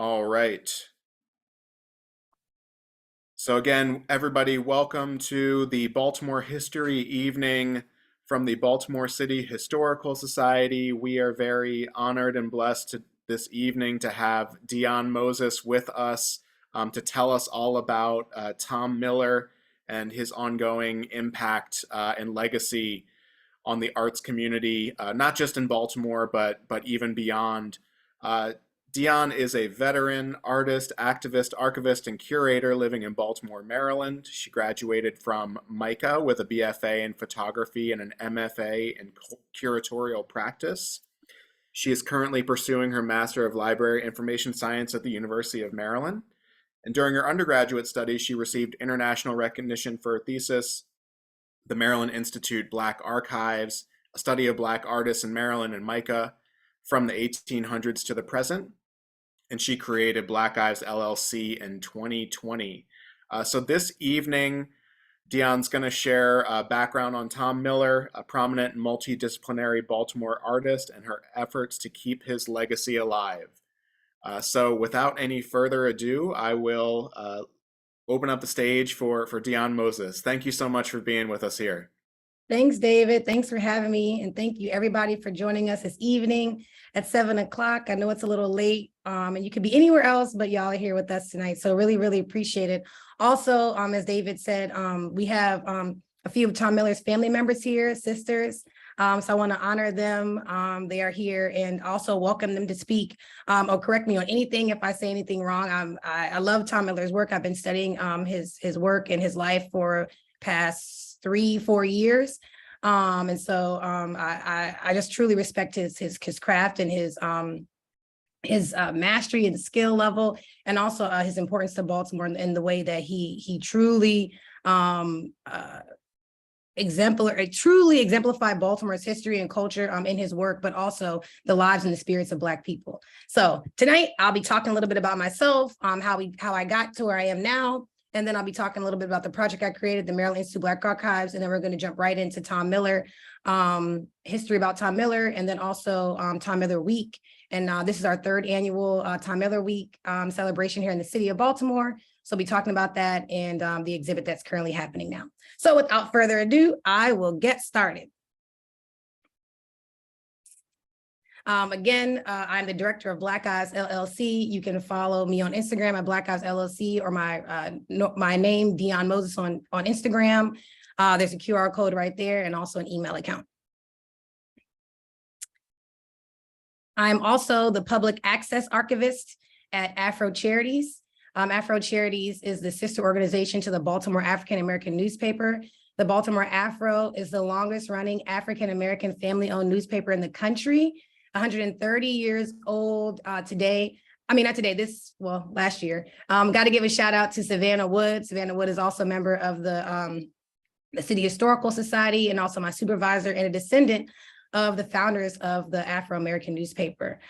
All right. So again, everybody, welcome to the Baltimore History Evening from the Baltimore City Historical Society. We are very honored and blessed this evening to have Deyane Moses with us to tell us all about Tom Miller and his ongoing impact and legacy on the arts community, not just in Baltimore, but even beyond. Deyane is a veteran artist, activist, archivist, and curator living in Baltimore, Maryland. She graduated from MICA with a BFA in photography and an MFA in curatorial practice. She is currently pursuing her Master of Library Information Science at the University of Maryland. And during her undergraduate studies, she received international recognition for her thesis, the Maryland Institute Black Archives, a study of Black artists in Maryland and MICA from the 1800s to the present. And she created Black Eyes LLC in 2020. So this evening, Deyane's going to share a background on Tom Miller, a prominent and multidisciplinary Baltimore artist, and her efforts to keep his legacy alive. So without any further ado, I will open up the stage for Deyane Moses. Thank you so much for being with us here. Thanks, David. Thanks for having me. And thank you, everybody, for joining us this evening at 7 o'clock. I know it's a little late and you could be anywhere else, but y'all are here with us tonight. So really, really appreciate it. Also, as David said, we have a few of Tom Miller's family members here, sisters. So I want to honor them. They are here and also welcome them to speak or correct me on anything if I say anything wrong. I love Tom Miller's work. I've been studying his work and his life for past 3-4 years. And so I just truly respect his craft and his mastery and skill level, and also his importance to Baltimore in the way that he truly exemplified Baltimore's history and culture in his work, but also the lives and the spirits of Black people. So tonight I'll be talking a little bit about myself, how I got to where I am now. And then I'll be talking a little bit about the project I created, the Maryland Institute Black Archives, and then we're going to jump right into Tom Miller, history about Tom Miller, and then also Tom Miller Week. And this is our 3rd annual Tom Miller Week celebration here in the city of Baltimore. So I'll be talking about that and the exhibit that's currently happening now. So without further ado, I will get started. Again, I'm the director of Black Eyes LLC. You can follow me on Instagram at Black Eyes LLC, or my name, Deyane Moses, on Instagram. There's a QR code right there and also an email account. I'm also the public access archivist at Afro-Charities. Afro-Charities is the sister organization to the Baltimore African American newspaper. The Baltimore Afro is the longest running African American family-owned newspaper in the country. 130 years old today. I mean, not today, last year. Got to give a shout out to Savannah Wood. Savannah Wood is also a member of the City Historical Society and also my supervisor and a descendant of the founders of the Afro-American newspaper.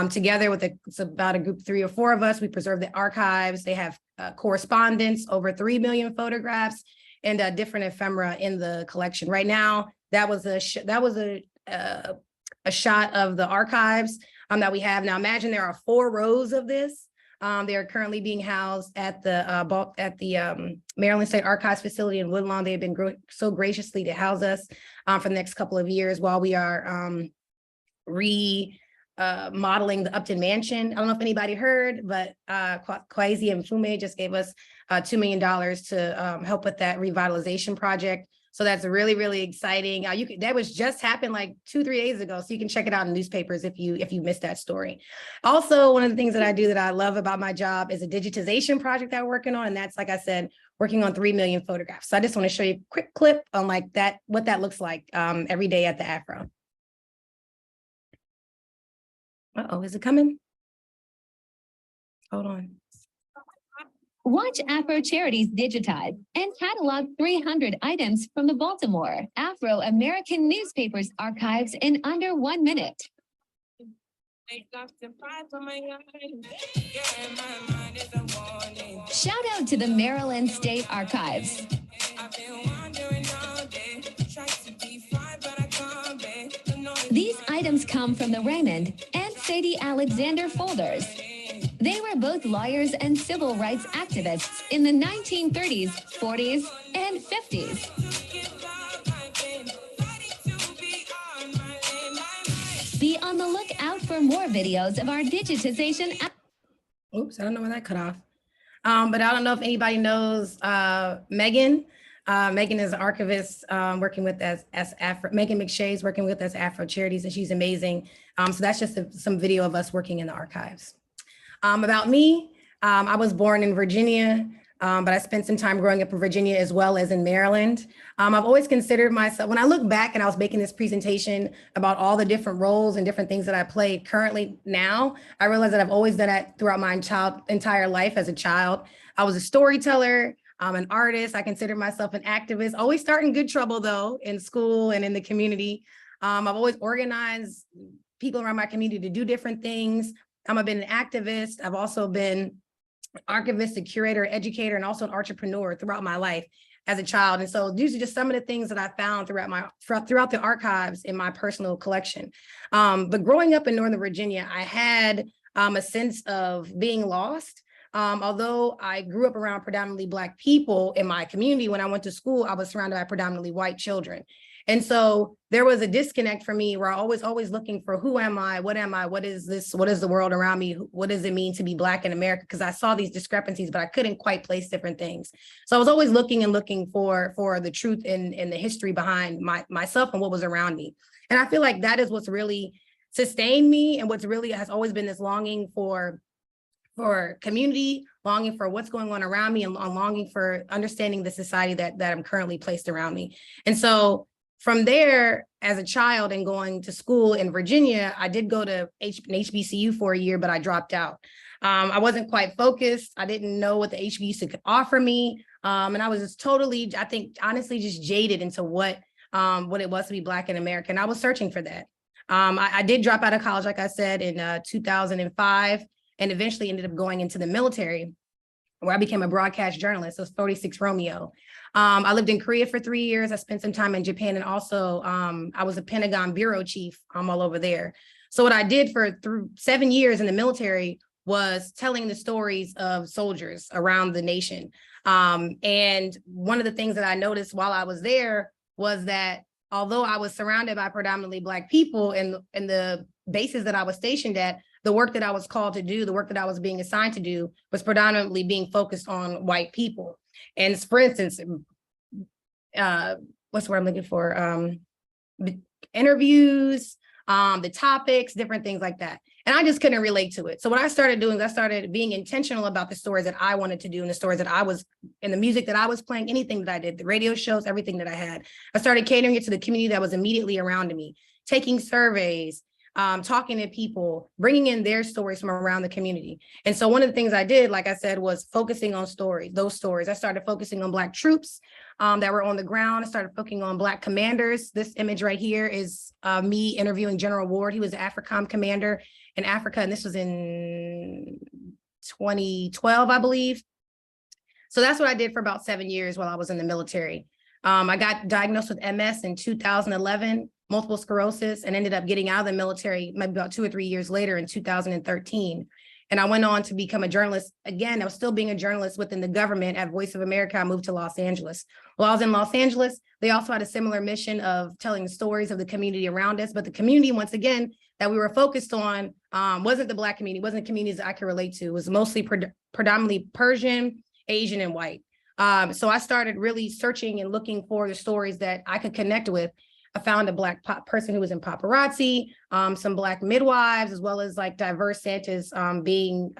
Together with it's about a group 3 or 4 of us, we preserve the archives. They have correspondence, over 3 million photographs, and different ephemera in the collection. Right now, that was a shot of the archives that we have. Now imagine there are 4 rows of this. They are currently being housed at the Maryland State Archives facility in Woodlawn. They have been so graciously to house us for the next couple of years while we are remodeling the Upton Mansion. I don't know if anybody heard, but Kwesi Mfume just gave us $2 million to help with that revitalization project. So that's really, really exciting. That was just happened like 2-3 days ago. So you can check it out in newspapers if you missed that story. Also, one of the things that I do that I love about my job is a digitization project that we're working on. And that's, like I said, working on 3 million photographs. So I just want to show you a quick clip on like that, what that looks like every day at the Afro. Uh-oh, is it coming? Hold on. Watch Afro-Charities digitize and catalog 300 items from the Baltimore Afro-American newspapers archives in under 1 minute. Shout out to the Maryland State Archives. These items come from the Raymond and Sadie Alexander folders. They were both lawyers and civil rights activists in the 1930s, 40s, and 50s. Be on the lookout for more videos of our digitization. Oops, I don't know where that cut off. But I don't know if anybody knows Megan. Megan is an archivist working with as Megan McShay's working with us Afro Charities, and she's amazing. So that's just some video of us working in the archives. About me, I was born in Virginia, but I spent some time growing up in Virginia as well as in Maryland. I've always considered myself, when I look back and I was making this presentation about all the different roles and different things that I play currently now, I realized that I've always done that throughout my entire life as a child. I was a storyteller, an artist. I consider myself an activist, always starting good trouble though in school and in the community. I've always organized people around my community to do different things. I've been an activist. I've also been an archivist, a curator, educator, and also an entrepreneur throughout my life as a child. And so these are just some of the things that I found throughout the archives in my personal collection. But growing up in Northern Virginia, I had a sense of being lost. Although I grew up around predominantly Black people in my community, when I went to school, I was surrounded by predominantly white children. And so there was a disconnect for me where I was always looking for who am I? What am I? What is this? What is the world around me? What does it mean to be Black in America? Because I saw these discrepancies, but I couldn't quite place different things. So I was always looking for the truth and the history behind myself and what was around me. And I feel like that is what's really sustained me and what's really has always been this longing for community, longing for what's going on around me, and longing for understanding the society that I'm currently placed around me. And so from there, as a child and going to school in Virginia, I did go to an HBCU for a year, but I dropped out. I wasn't quite focused. I didn't know what the HBCU could offer me. And I was just totally, I think, honestly, just jaded into what it was to be Black in America. And I was searching for that. I did drop out of college, like I said, in 2005. And eventually ended up going into the military, where I became a broadcast journalist. So 46 Romeo. I lived in Korea for 3 years. I spent some time in Japan, and also I was a Pentagon bureau chief all over there. So what I did through 7 years in the military was telling the stories of soldiers around the nation. And one of the things that I noticed while I was there was that although I was surrounded by predominantly Black people in the bases that I was stationed at, the work that I was called to do, the work that I was being assigned to do, was predominantly being focused on white people. And for instance, what's the word I'm looking for? Interviews, the topics, different things like that. And I just couldn't relate to it. So what I started doing is I started being intentional about the stories that I wanted to do and the stories that I was, and the music that I was playing, anything that I did, the radio shows, everything that I had. I started catering it to the community that was immediately around me, taking surveys, talking to people, bringing in their stories from around the community. And so one of the things I did, like I said, was focusing on those stories. I started focusing on Black troops that were on the ground. I started focusing on Black commanders. This image right here is me interviewing General Ward. He was an AFRICOM commander in Africa, and this was in 2012, I believe. So that's what I did for about 7 years while I was in the military. I got diagnosed with MS in 2011, multiple sclerosis, and ended up getting out of the military maybe about 2 or 3 years later in 2013. And I went on to become a journalist. Again, I was still being a journalist within the government at Voice of America. I moved to Los Angeles. While I was in Los Angeles, they also had a similar mission of telling the stories of the community around us. But the community, once again, that we were focused on wasn't the Black community, wasn't communities that I could relate to. It was mostly predominantly Persian, Asian, and white. So I started really searching and looking for the stories that I could connect with. I found a Black person who was in paparazzi, some Black midwives, as well as like diverse scientists being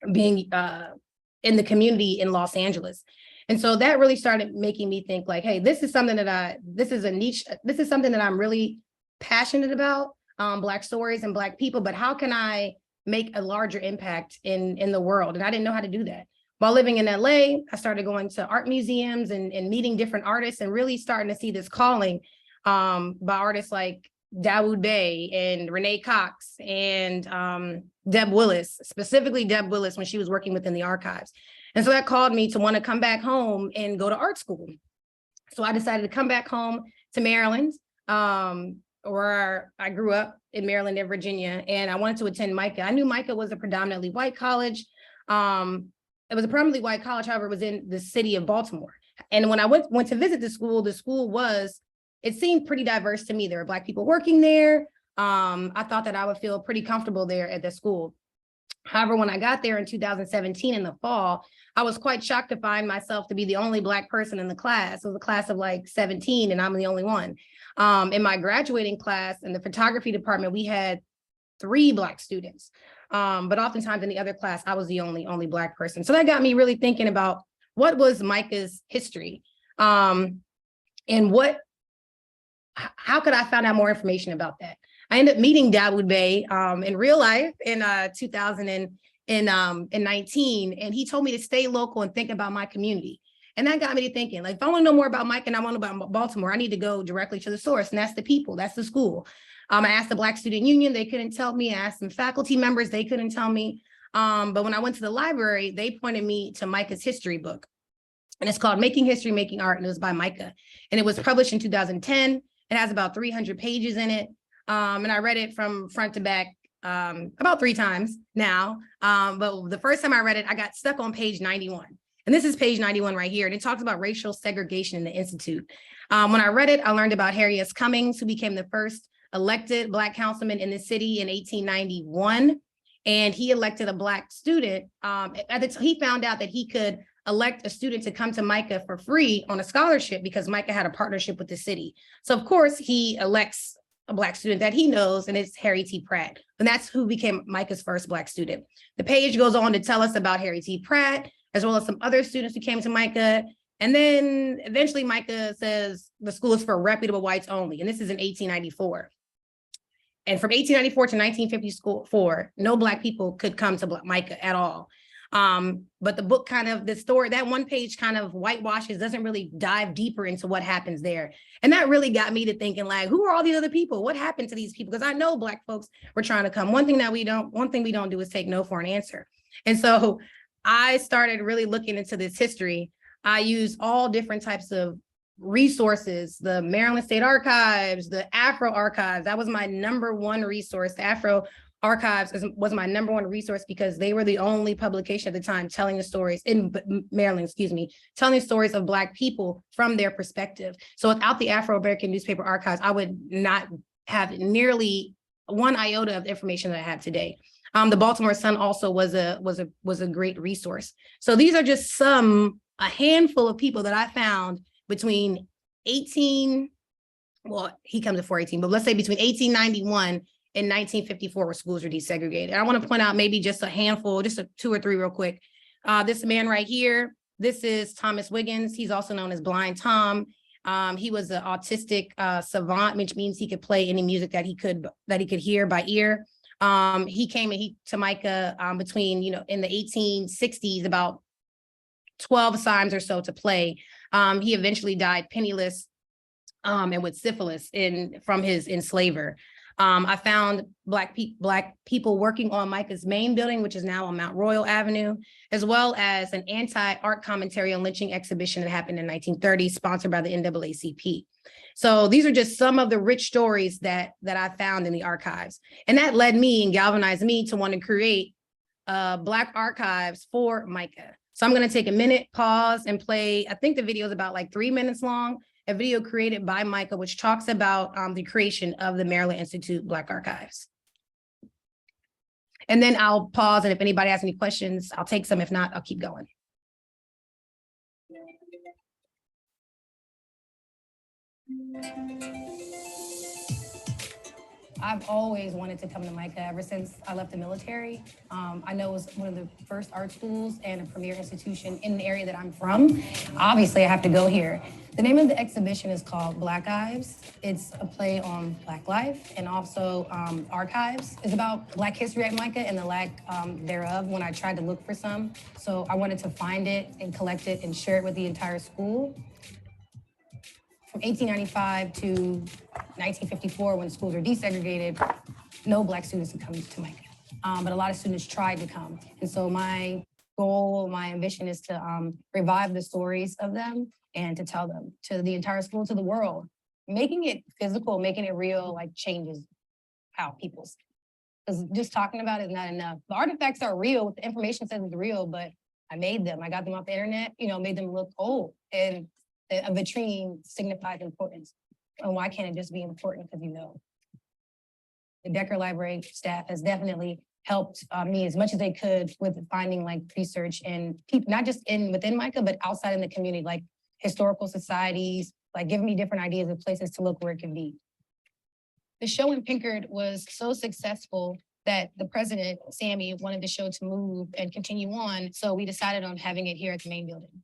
in the community in Los Angeles. And so that really started making me think like, hey, this is something that this is a niche, this is something that I'm really passionate about, Black stories and Black people, but how can I make a larger impact in the world? And I didn't know how to do that. While living in LA, I started going to art museums and meeting different artists and really starting to see this calling by artists like Dawood Bey and Renee Cox and Deb Willis, specifically Deb Willis when she was working within the archives. And so that called me to want to come back home and go to art school. So I decided to come back home to Maryland. where I grew up in Maryland and Virginia, and I wanted to attend MICA. I knew MICA was a predominantly white college. It was a predominantly white college, however, it was in the city of Baltimore. And when I went to visit the school it seemed pretty diverse to me. There were Black people working there. I thought that I would feel pretty comfortable there at the school. However, when I got there in 2017 in the fall, I was quite shocked to find myself to be the only Black person in the class. It was a class of like 17, and I'm the only one. In my graduating class in the photography department, we had 3 Black students. But oftentimes in the other class, I was the only Black person. So that got me really thinking about what was MICA's history, and how could I find out more information about that? I ended up meeting Dawood Bey in real life in 2019, and he told me to stay local and think about my community. And that got me to thinking, like, if I want to know more about MICA and I want to know about Baltimore, I need to go directly to the source, and that's the people, that's the school. I asked the Black Student Union, they couldn't tell me. I asked some faculty members, they couldn't tell me. But when I went to the library, they pointed me to MICA's history book. And it's called Making History, Making Art, and it was by MICA. And it was published in 2010. It has about 300 pages in it. And I read it from front to back about 3 times now. But the first time I read it, I got stuck on page 91. And this is page 91 right here. And it talks about racial segregation in the Institute. When I read it, I learned about Harry S. Cummings, who became the first elected Black councilman in the city in 1891. And he elected a Black student. He found out that he could elect a student to come to MICA for free on a scholarship because MICA had a partnership with the city. So of course he elects a Black student that he knows, and it's Harry T. Pratt. And that's who became MICA's first Black student. The page goes on to tell us about Harry T. Pratt, as well as some other students who came to MICA. And then eventually MICA says the school is for reputable whites only. And this is in 1894. And from 1894 to 1954, no Black people could come to MICA at all. But the book the story, that one page kind of whitewashes, doesn't really dive deeper into what happens there. And that really got me to thinking, like, who are all these other people? What happened to these people? Because I know Black folks were trying to come. One thing we don't do is take no for an answer. And so I started really looking into this history. I used all different types of resources, the Maryland State Archives, the Afro Archives. That was my #1 resource. The Afro Archives was my #1 resource because they were the only publication at the time telling the stories in Maryland, telling the stories of Black people from their perspective. So without the Afro-American newspaper archives, I would not have nearly 1 iota of information that I have today. The Baltimore Sun also was a great resource. So these are just a handful of people that I found between he comes before 18, but let's say between 1891 in 1954, where schools were desegregated. I want to point out maybe just a handful, just 2 or 3 real quick. This man right here, this is Thomas Wiggins. He's also known as Blind Tom. He was an autistic savant, which means he could play any music that he could hear by ear. He came to MICA between, in the 1860s, about 12 times or so to play. He eventually died penniless and with syphilis from his enslaver. I found Black people working on MICA's main building, which is now on Mount Royal Avenue, as well as an anti-art commentary on lynching exhibition that happened in 1930, sponsored by the NAACP. So these are just some of the rich stories that I found in the archives. And that led me and galvanized me to want to create Black archives for MICA. So I'm going to take a minute, pause, and play. I think the video is about like 3 minutes long. A video created by MICA, which talks about the creation of the Maryland Institute Black Archives. And then I'll pause, and if anybody has any questions, I'll take some. If not, I'll keep going. I've always wanted to come to MICA ever since I left the military. I know it was one of the first art schools and a premier institution in the area that I'm from. Obviously, I have to go here. The name of the exhibition is called Black Ives. It's a play on Black life, and also archives. It's about Black history at MICA and the lack thereof when I tried to look for some. So I wanted to find it and collect it and share it with the entire school. From 1895 to 1954, when schools were desegregated, no Black students had come to MICA, but a lot of students tried to come. And so my goal, my ambition is to revive the stories of them and to tell them to the entire school, to the world. making it physical, making it real, like changes how people see. Because just talking about it is not enough. The artifacts are real. The information says it's real, but I made them. I got them off the internet, made them look old. And a vitrine signifies importance. And why can't it just be important? Because the Decker Library staff has definitely helped me as much as they could with finding like research and people, not just within MICA, but outside in the community, like historical societies, like giving me different ideas of places to look where it can be. The show in Pinkard was so successful that the president, Sammy, wanted the show to move and continue on. So we decided on having it here at the main building.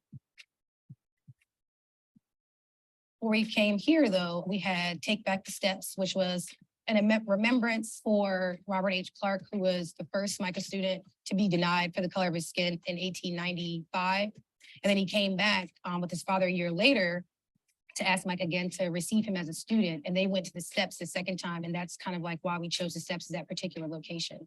When we came here though, we had Take Back the Steps, which was a remembrance for Robert H. Clark, who was the first MICA student to be denied for the color of his skin in 1895. And then he came back with his father a year later to ask Mike again to receive him as a student. And they went to the steps the second time. And that's kind of like why we chose the steps at that particular location.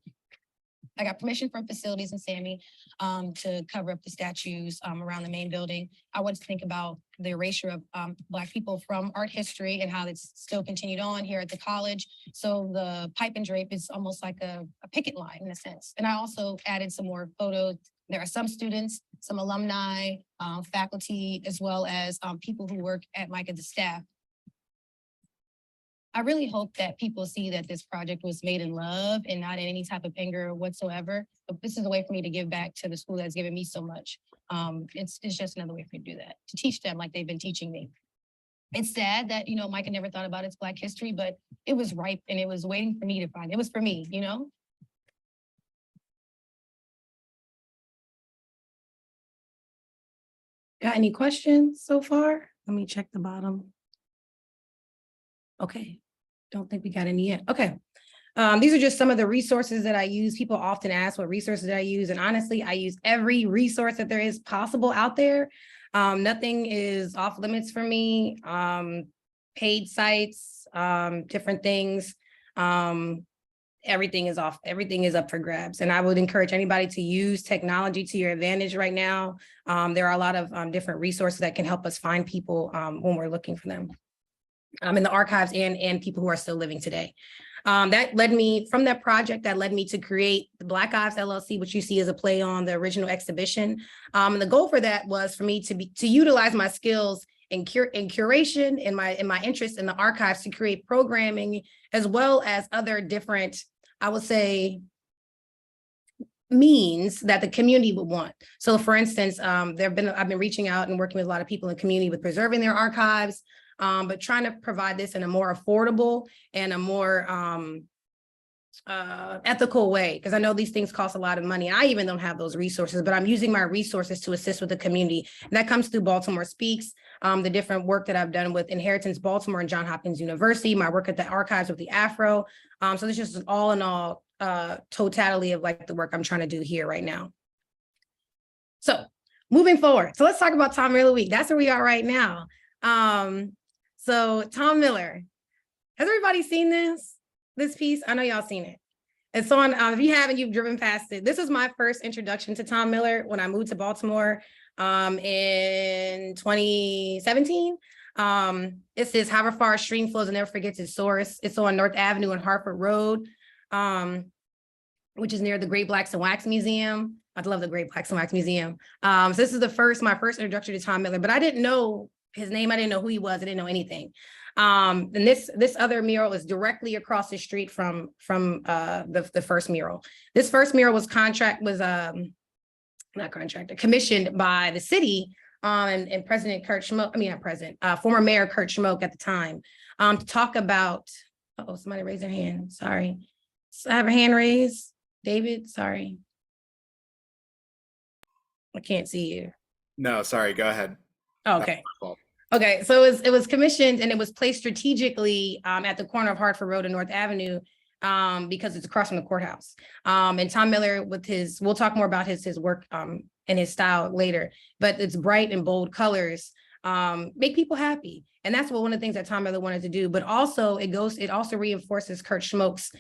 I got permission from facilities and Sammy to cover up the statues around the main building. I wanted to think about the erasure of Black people from art history and how it's still continued on here at the college. So the pipe and drape is almost like a picket line in a sense. And I also added some more photos. There are some students, some alumni, faculty, as well as people who work at MICA, the staff. I really hope that people see that this project was made in love and not in any type of anger whatsoever. But this is a way for me to give back to the school that's given me so much. It's just another way for me to do that, to teach them like they've been teaching me. It's sad that, MICA never thought about its Black history, but it was ripe and it was waiting for me to find. It was for me, Got any questions so far? Let me check the bottom. Okay, don't think we got any yet. Okay, these are just some of the resources that I use. People often ask what resources I use, and honestly, I use every resource that there is possible out there. Nothing is off limits for me. Paid sites, different things. Everything is up for grabs. And I would encourage anybody to use technology to your advantage right now. There are a lot of different resources that can help us find people when we're looking for them. In the archives and people who are still living today. That led me to create the Black Lives LLC, which you see as a play on the original exhibition. And the goal for that was for me to utilize my skills in curation and my interest in the archives to create programming, as well as other different, I would say, means that the community would want. So for instance, I've been reaching out and working with a lot of people in the community with preserving their archives, but trying to provide this in a more affordable and a more ethical way, because I know these things cost a lot of money. I even don't have those resources, but I'm using my resources to assist with the community. And that comes through Baltimore Speaks, the different work that I've done with Inheritance Baltimore and Johns Hopkins University, my work at the archives with the Afro. So this is just all in all totality of like the work I'm trying to do here right now. So moving forward, so let's talk about Tom Miller Week. That's where we are right now. So Tom Miller, has everybody seen this piece? I know y'all seen it. It's on, if you haven't, you've driven past it. This was my first introduction to Tom Miller when I moved to Baltimore in 2017. It says, however far a stream flows and never forgets its source. It's on North Avenue and Hartford Road, which is near the Great Blacks and Wax Museum. I love the Great Blacks and Wax Museum. So this is my first introduction to Tom Miller, but I didn't know his name. I didn't know who he was. I didn't know anything. And this other mural is directly across the street from the first mural. This first mural was commissioned by the city and President Kurt Schmoke, former Mayor Kurt Schmoke at the time, to talk about, somebody raised their hand, sorry. I have a hand raised, David, sorry. I can't see you. No, sorry, go ahead. Okay. Okay, so it was commissioned and it was placed strategically at the corner of Hartford Road and North Avenue because it's across from the courthouse. And Tom Miller we'll talk more about his work and his style later, but it's bright and bold colors, make people happy. And that's one of the things that Tom Miller wanted to do, but also it also reinforces Kurt Schmoke's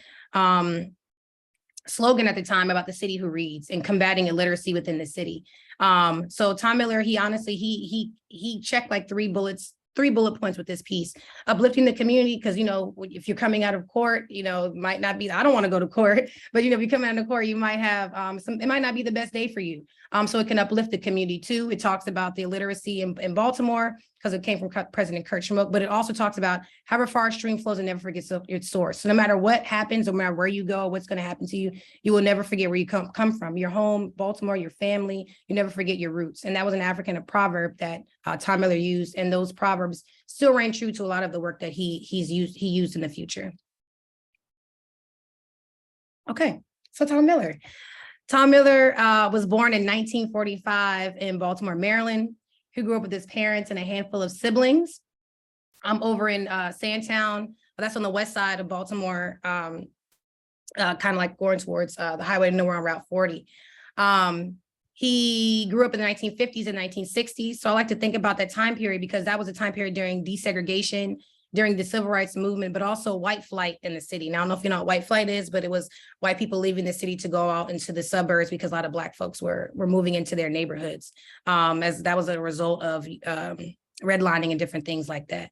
slogan at the time about the city who reads and combating illiteracy within the city. So Tom Miller, he honestly, he checked like 3 bullets three bullet points with this piece: uplifting the community, because, you know, if you're coming out of court, you know, it might not be, I don't want to go to court, but, you know, if you come out of court, you might have it might not be the best day for you. So it can uplift the community too. It talks about the illiteracy in Baltimore, because it came from President Kurt Schmoke, but it also talks about however far a stream flows, and never forgets its source. So no matter what happens, no matter where you go, what's going to happen to you, you will never forget where you come from, your home, Baltimore, your family. You never forget your roots. And that was an African proverb that Tom Miller used, and those proverbs still reign true to a lot of the work that he used in the future. Okay, so Tom Miller. Tom Miller was born in 1945 in Baltimore, Maryland. He grew up with his parents and a handful of siblings. Over in Sandtown. That's on the west side of Baltimore, kind of like going towards the highway nowhere on Route 40. He grew up in the 1950s and 1960s. So I like to think about that time period, because that was a time period during desegregation, during the civil rights movement, but also white flight in the city. Now, I don't know if you know what white flight is, but it was white people leaving the city to go out into the suburbs, because a lot of Black folks were moving into their neighborhoods, as that was a result of redlining and different things like that.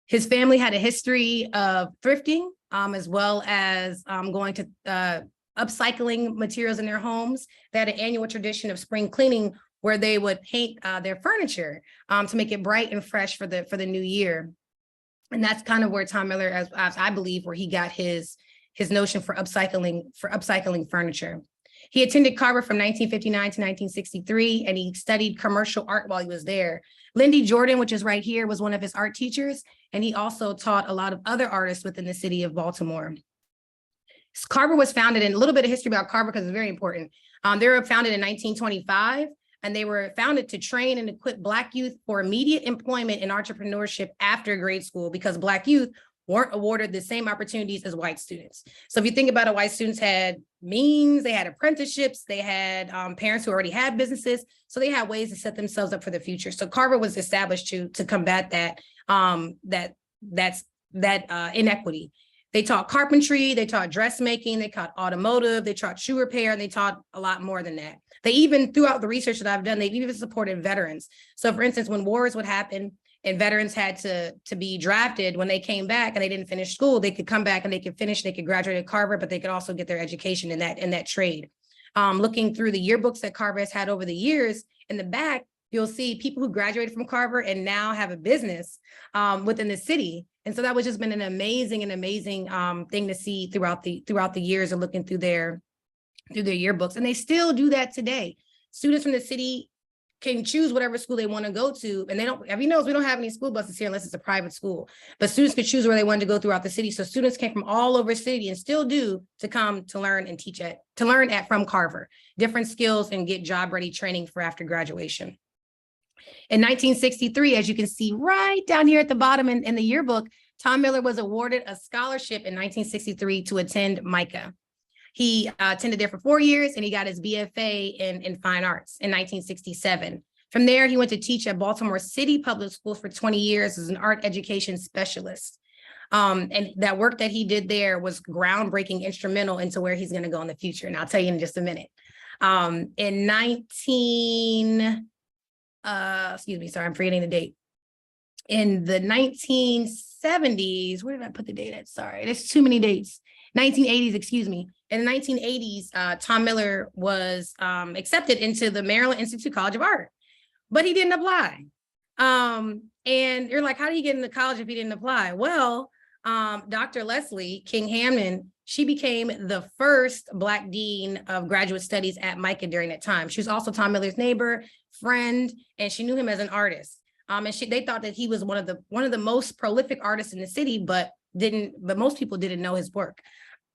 His family had a history of thrifting, as well as going to upcycling materials in their homes. They had an annual tradition of spring cleaning, where they would paint their furniture to make it bright and fresh for the new year. And that's kind of where Tom Miller, as I believe, where he got his notion for upcycling furniture. He attended Carver from 1959 to 1963, and he studied commercial art while he was there. Lindy Jordan, which is right here, was one of his art teachers, and he also taught a lot of other artists within the city of Baltimore. Carver was founded, in a little bit of history about Carver, because it's very important. They were founded in 1925. And they were founded to train and equip Black youth for immediate employment and entrepreneurship after grade school, because Black youth weren't awarded the same opportunities as white students. So if you think about it, white students had means, they had apprenticeships, they had parents who already had businesses, so they had ways to set themselves up for the future. So Carver was established to combat that inequity. They taught carpentry, they taught dressmaking, they taught automotive, they taught shoe repair, and they taught a lot more than that. They even, throughout the research that I've done, they've even supported veterans. So for instance, when wars would happen and veterans had to be drafted, when they came back and they didn't finish school, they could come back and they could graduate at Carver, but they could also get their education in that trade. Looking through the yearbooks that Carver has had over the years, in the back, you'll see people who graduated from Carver and now have a business within the city. And so that was just been an amazing thing to see throughout the years of looking through their yearbooks. And they still do that today. Students from the city can choose whatever school they want to go to. And they don't, everybody knows we don't have any school buses here unless it's a private school, but students could choose where they wanted to go throughout the city. So students came from all over the city, and still do, to come to learn and teach from Carver, different skills, and get job ready training for after graduation. In 1963, as you can see right down here at the bottom in the yearbook, Tom Miller was awarded a scholarship in 1963 to attend MICA. He attended there for 4 years, and he got his BFA in fine arts in 1967. From there, he went to teach at Baltimore City Public Schools for 20 years as an art education specialist. And that work that he did there was groundbreaking, instrumental into where he's going to go in the future. And I'll tell you in just a minute. I'm forgetting the date. In the 1970s, where did I put the date at? Sorry, there's too many dates. 1980s, excuse me. In the 1980s, Tom Miller was accepted into the Maryland Institute College of Art, but he didn't apply. And you're like, how do you get into college if he didn't apply? Well, Dr. Leslie King Hamden, she became the first Black dean of graduate studies at MICA during that time. She was also Tom Miller's neighbor, friend, and she knew him as an artist. And they thought that he was one of the most prolific artists in the city, but most people didn't know his work.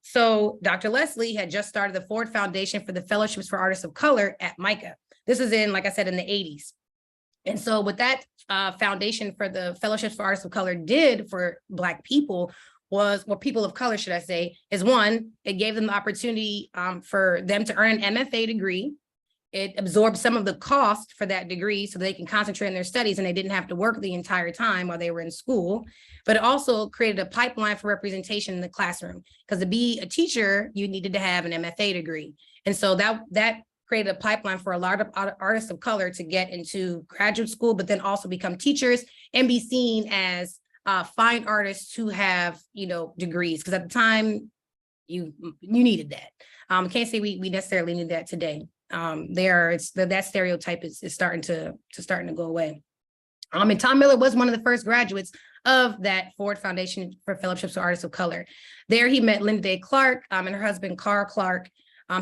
So Dr. Leslie had just started the Ford Foundation for the Fellowships for Artists of Color at MICA. This is in, like I said, in the 80s. And so what that foundation for the Fellowships for Artists of Color did for Black people was, or people of color, should I say, is one, it gave them the opportunity for them to earn an MFA degree. It absorbed some of the cost for that degree so they can concentrate on their studies and they didn't have to work the entire time while they were in school. But it also created a pipeline for representation in the classroom, because to be a teacher, you needed to have an MFA degree. And so that created a pipeline for a lot of artists of color to get into graduate school, but then also become teachers and be seen as fine artists who have, degrees. Because at the time, you needed that. Can't say we necessarily need that today. That stereotype is starting to go away. And Tom Miller was one of the first graduates of that Ford Foundation for Fellowships for Artists of Color. There he met Linda Day Clark and her husband Carl Clark.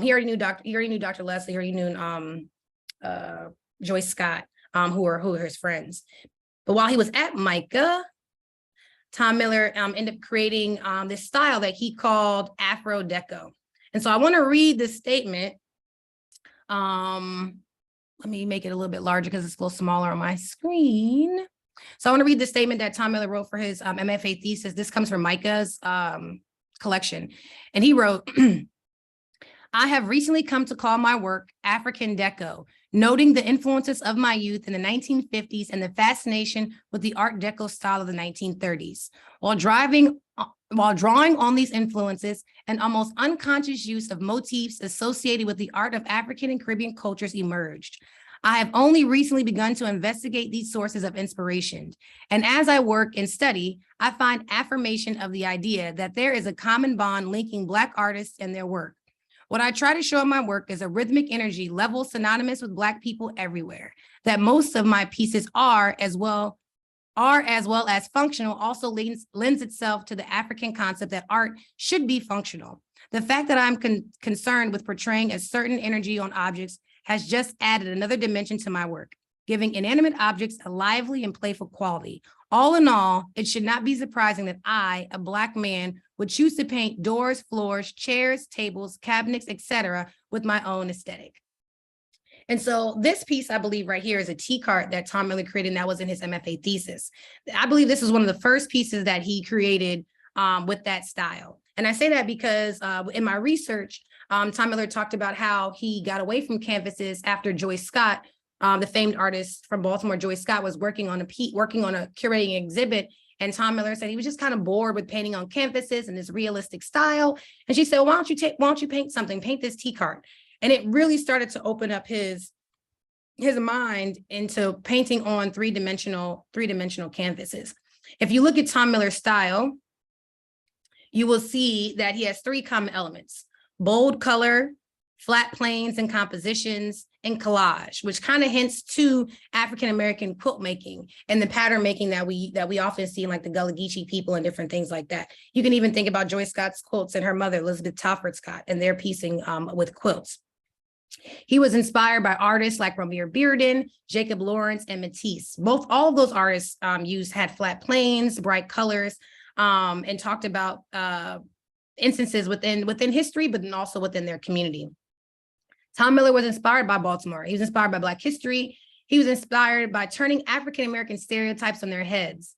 He already knew Dr. Leslie. He already knew Joyce Scott, who were his friends. But while he was at MICA, Tom Miller ended up creating this style that he called Afro-Deco. And so I want to read this statement. Let me make it a little bit larger because it's a little smaller on my screen. So I want to read the statement that Tom Miller wrote for his MFA thesis. This comes from MICA's collection. And he wrote, I have recently come to call my work African Deco, noting the influences of my youth in the 1950s and the fascination with the Art Deco style of the 1930s. While drawing on these influences, an almost unconscious use of motifs associated with the art of African and Caribbean cultures emerged. I have only recently begun to investigate these sources of inspiration. And as I work and study, I find affirmation of the idea that there is a common bond linking Black artists and their work. What I try to show in my work is a rhythmic energy level synonymous with Black people everywhere, that most of my pieces are as well as functional, also lends itself to the African concept that art should be functional. The fact that I'm concerned with portraying a certain energy on objects has just added another dimension to my work, giving inanimate objects a lively and playful quality. All in all, it should not be surprising that I, a Black man, would choose to paint doors, floors, chairs, tables, cabinets, etc., with my own aesthetic. And so this piece, I believe right here, is a tea cart that Tom Miller created, and that was in his MFA thesis. I believe this is one of the first pieces that he created with that style. And I say that because in my research, Tom Miller talked about how he got away from canvases after Joyce Scott, the famed artist from Baltimore, Joyce Scott, was working on a curating exhibit. And Tom Miller said he was just kind of bored with painting on canvases and this realistic style. And she said, why don't you paint something? Paint this tea cart. And it really started to open up his mind into painting on three-dimensional canvases. If you look at Tom Miller's style, you will see that he has three common elements: bold color, flat planes and compositions, and collage, which kind of hints to African-American quilt making and the pattern making that we often see in like the Gullah Geechee people and different things like that. You can even think about Joyce Scott's quilts and her mother, Elizabeth Talford Scott, and their piecing with quilts. He was inspired by artists like Romare Bearden, Jacob Lawrence, and Matisse. All of those artists had flat planes, bright colors, and talked about instances within history, but then also within their community. Tom Miller was inspired by Baltimore. He was inspired by Black history. He was inspired by turning African-American stereotypes on their heads.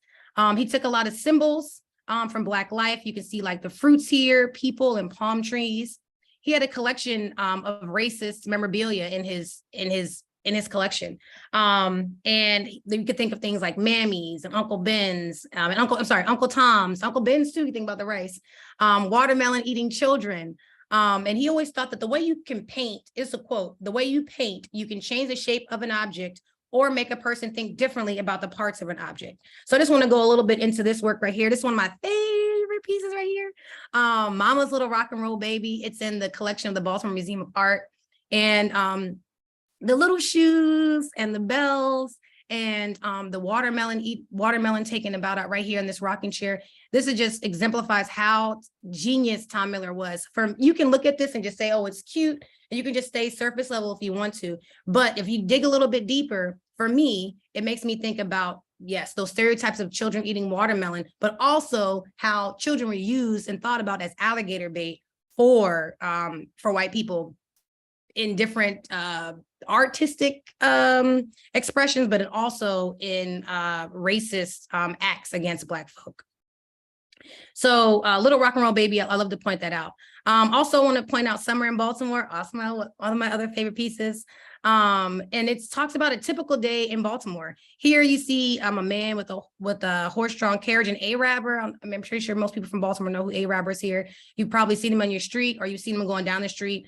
He took a lot of symbols from Black life. You can see like the fruits here, people, and palm trees. He had a collection of racist memorabilia in his collection. And you could think of things like Mammies and Uncle Ben's and Uncle Tom's, Uncle Ben's too, you think about the rice, watermelon eating children. And he always thought that the way you can paint, is a quote, the way you paint, you can change the shape of an object or make a person think differently about the parts of an object. So I just want to go a little bit into this work right here. This is one of my favorite pieces right here. Mama's Little Rock and Roll Baby. It's in the collection of the Baltimore Museum of Art. And the little shoes and the bells and the watermelon taken about out right here in this rocking chair. This is just exemplifies how genius Tom Miller was. You can look at this and just say, oh, it's cute. And you can just stay surface level if you want to. But if you dig a little bit deeper, for me, it makes me think about, yes, those stereotypes of children eating watermelon, but also how children were used and thought about as alligator bait for white people in different artistic expressions, but also in racist acts against Black folk. So Little Rock and Roll Baby, I love to point that out. Also want to point out Summer in Baltimore, also one of my other favorite pieces. And it talks about a typical day in Baltimore. Here you see a man with a horse-drawn carriage, an Arabber. I'm pretty sure most people from Baltimore know who Arabber is here. You've probably seen him on your street, or you've seen him going down the street.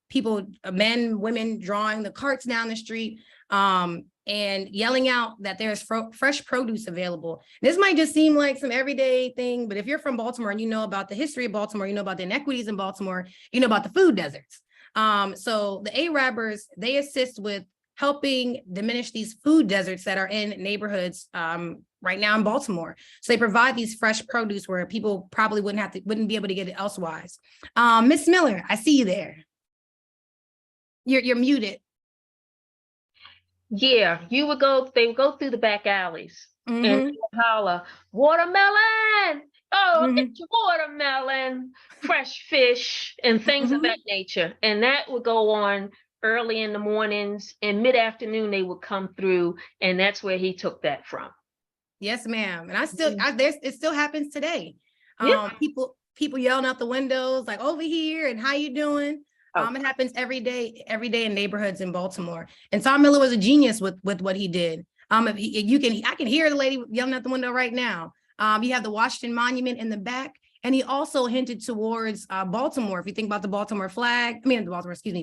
people, men, women drawing the carts down the street, and yelling out that there's fresh produce available. This might just seem like some everyday thing, but if you're from Baltimore and you know about the history of Baltimore, you know about the inequities in Baltimore, you know about the food deserts. So the Arabers, they assist with helping diminish these food deserts that are in neighborhoods right now in Baltimore. So they provide these fresh produce where people probably wouldn't be able to get it elsewise. Miss Miller, I see you there. You're muted. Yeah, they would go through the back alleys and holler, watermelon! Oh, get your watermelon, fresh fish, and things of that nature. And that would go on early in the mornings, and mid-afternoon they would come through, and that's where he took that from. Yes, ma'am. And it still happens today. Yeah. People yelling out the windows like, over here, and how you doing? It happens every day in neighborhoods in Baltimore. And Tom Miller was a genius with what he did. I can hear the lady yelling out the window right now. You have the Washington Monument in the back, and he also hinted towards Baltimore. If you think about the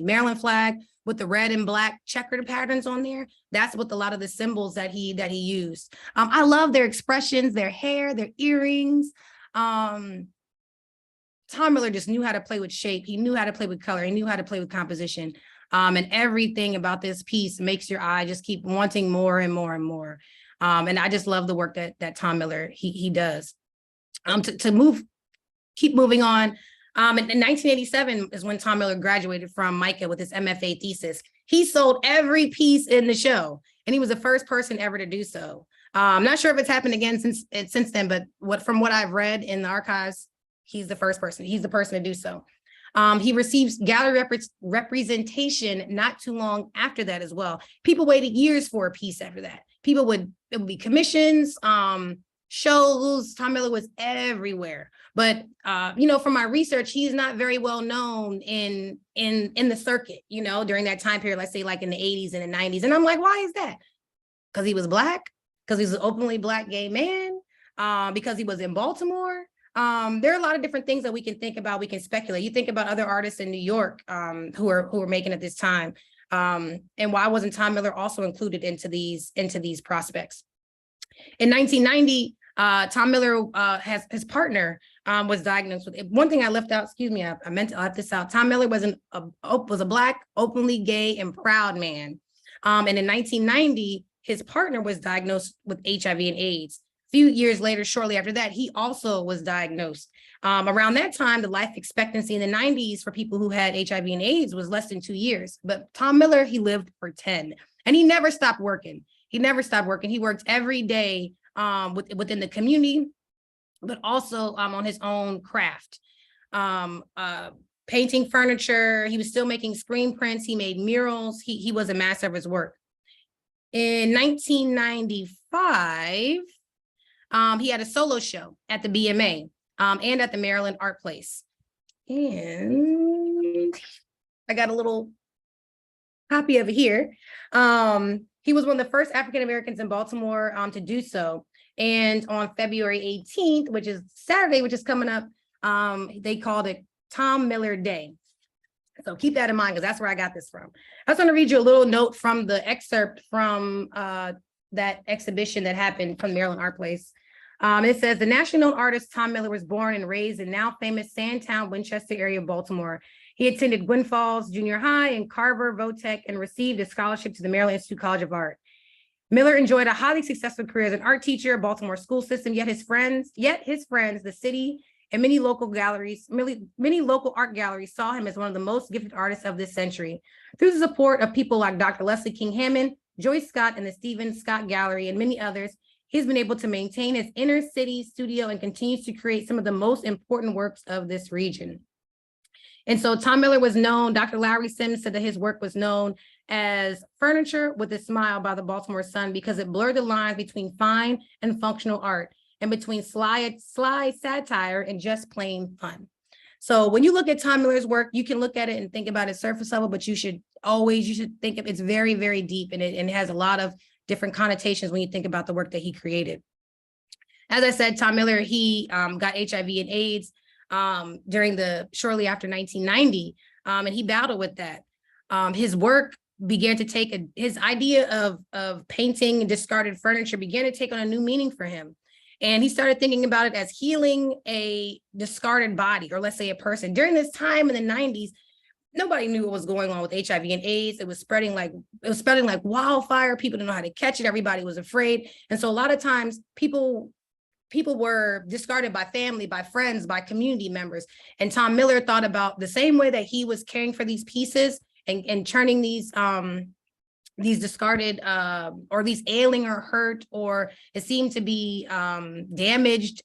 Maryland flag with the red and black checkered patterns on there, that's what a lot of the symbols that he used. I love their expressions, their hair, their earrings. Tom Miller just knew how to play with shape. He knew how to play with color. He knew how to play with composition. And everything about this piece makes your eye just keep wanting more and more and more. And I just love the work that Tom Miller, he does. Keep moving on. In 1987 is when Tom Miller graduated from MICA with his MFA thesis. He sold every piece in the show, and he was the first person ever to do so. I'm not sure if it's happened again since then, but from what I've read in the archives, he's the first person. He's the person to do so. He receives gallery representation not too long after that as well. People waited years for a piece after that. It would be commissions, shows. Tom Miller was everywhere. But from my research, he's not very well known in the circuit, during that time period, let's say like in the 80s and the 90s. And I'm like, why is that? Because he was Black, because he's an openly Black gay man, because he was in Baltimore. There are a lot of different things that we can think about. We can speculate. You think about other artists in New York who were making at this time. And why wasn't Tom Miller also included into these prospects? In 1990, Tom Miller, his partner was diagnosed with one thing I left out. Excuse me, I meant to left this out. Tom Miller was a Black, openly gay, and proud man. And in 1990, his partner was diagnosed with HIV and AIDS. Few years later, shortly after that, he also was diagnosed. Around that time, the life expectancy in the 90s for people who had HIV and AIDS was less than 2 years. But Tom Miller, he lived for 10, and he never stopped working. He worked every day within the community, but also on his own craft. Painting furniture, he was still making screen prints. He made murals. He was a master of his work. In 1995, he had a solo show at the BMA and at the Maryland Art Place. And I got a little copy of it here. He was one of the first African Americans in Baltimore to do so. And on February 18th, which is Saturday, which is coming up, they called it Tom Miller Day. So keep that in mind, because that's where I got this from. I was going to read you a little note from the excerpt from that exhibition that happened from Maryland Art Place. It says, the nationally known artist Tom Miller was born and raised in now famous Sandtown, Winchester area of Baltimore. He attended Gwynn Falls Junior High and Carver, Votech, and received a scholarship to the Maryland Institute College of Art. Miller enjoyed a highly successful career as an art teacher, Baltimore school system, yet his friends, the city, and many local art galleries saw him as one of the most gifted artists of this century. Through the support of people like Dr. Leslie King Hammond, Joyce Scott, and the Stephen Scott Gallery, and many others, he's been able to maintain his inner city studio and continues to create some of the most important works of this region. And so Tom Miller was known, Dr. Lowry Sims said that his work was known as furniture with a smile by the Baltimore Sun because it blurred the lines between fine and functional art and between sly satire and just plain fun. So when you look at Tom Miller's work, you can look at it and think about it surface level, but you should think of it's very, very deep, and it has a lot of different connotations when you think about the work that he created. As I said, Tom Miller, he got HIV and AIDS shortly after 1990. And he battled with that. His work began to take his idea of painting and discarded furniture began to take on a new meaning for him. And he started thinking about it as healing a discarded body, or let's say a person. During this time in the 90s, nobody knew what was going on with HIV and AIDS. It was spreading like wildfire. People didn't know how to catch it. Everybody was afraid. And so a lot of times people were discarded by family, by friends, by community members. And Tom Miller thought about the same way that he was caring for these pieces and turning these discarded or these ailing or hurt, or it seemed to be damaged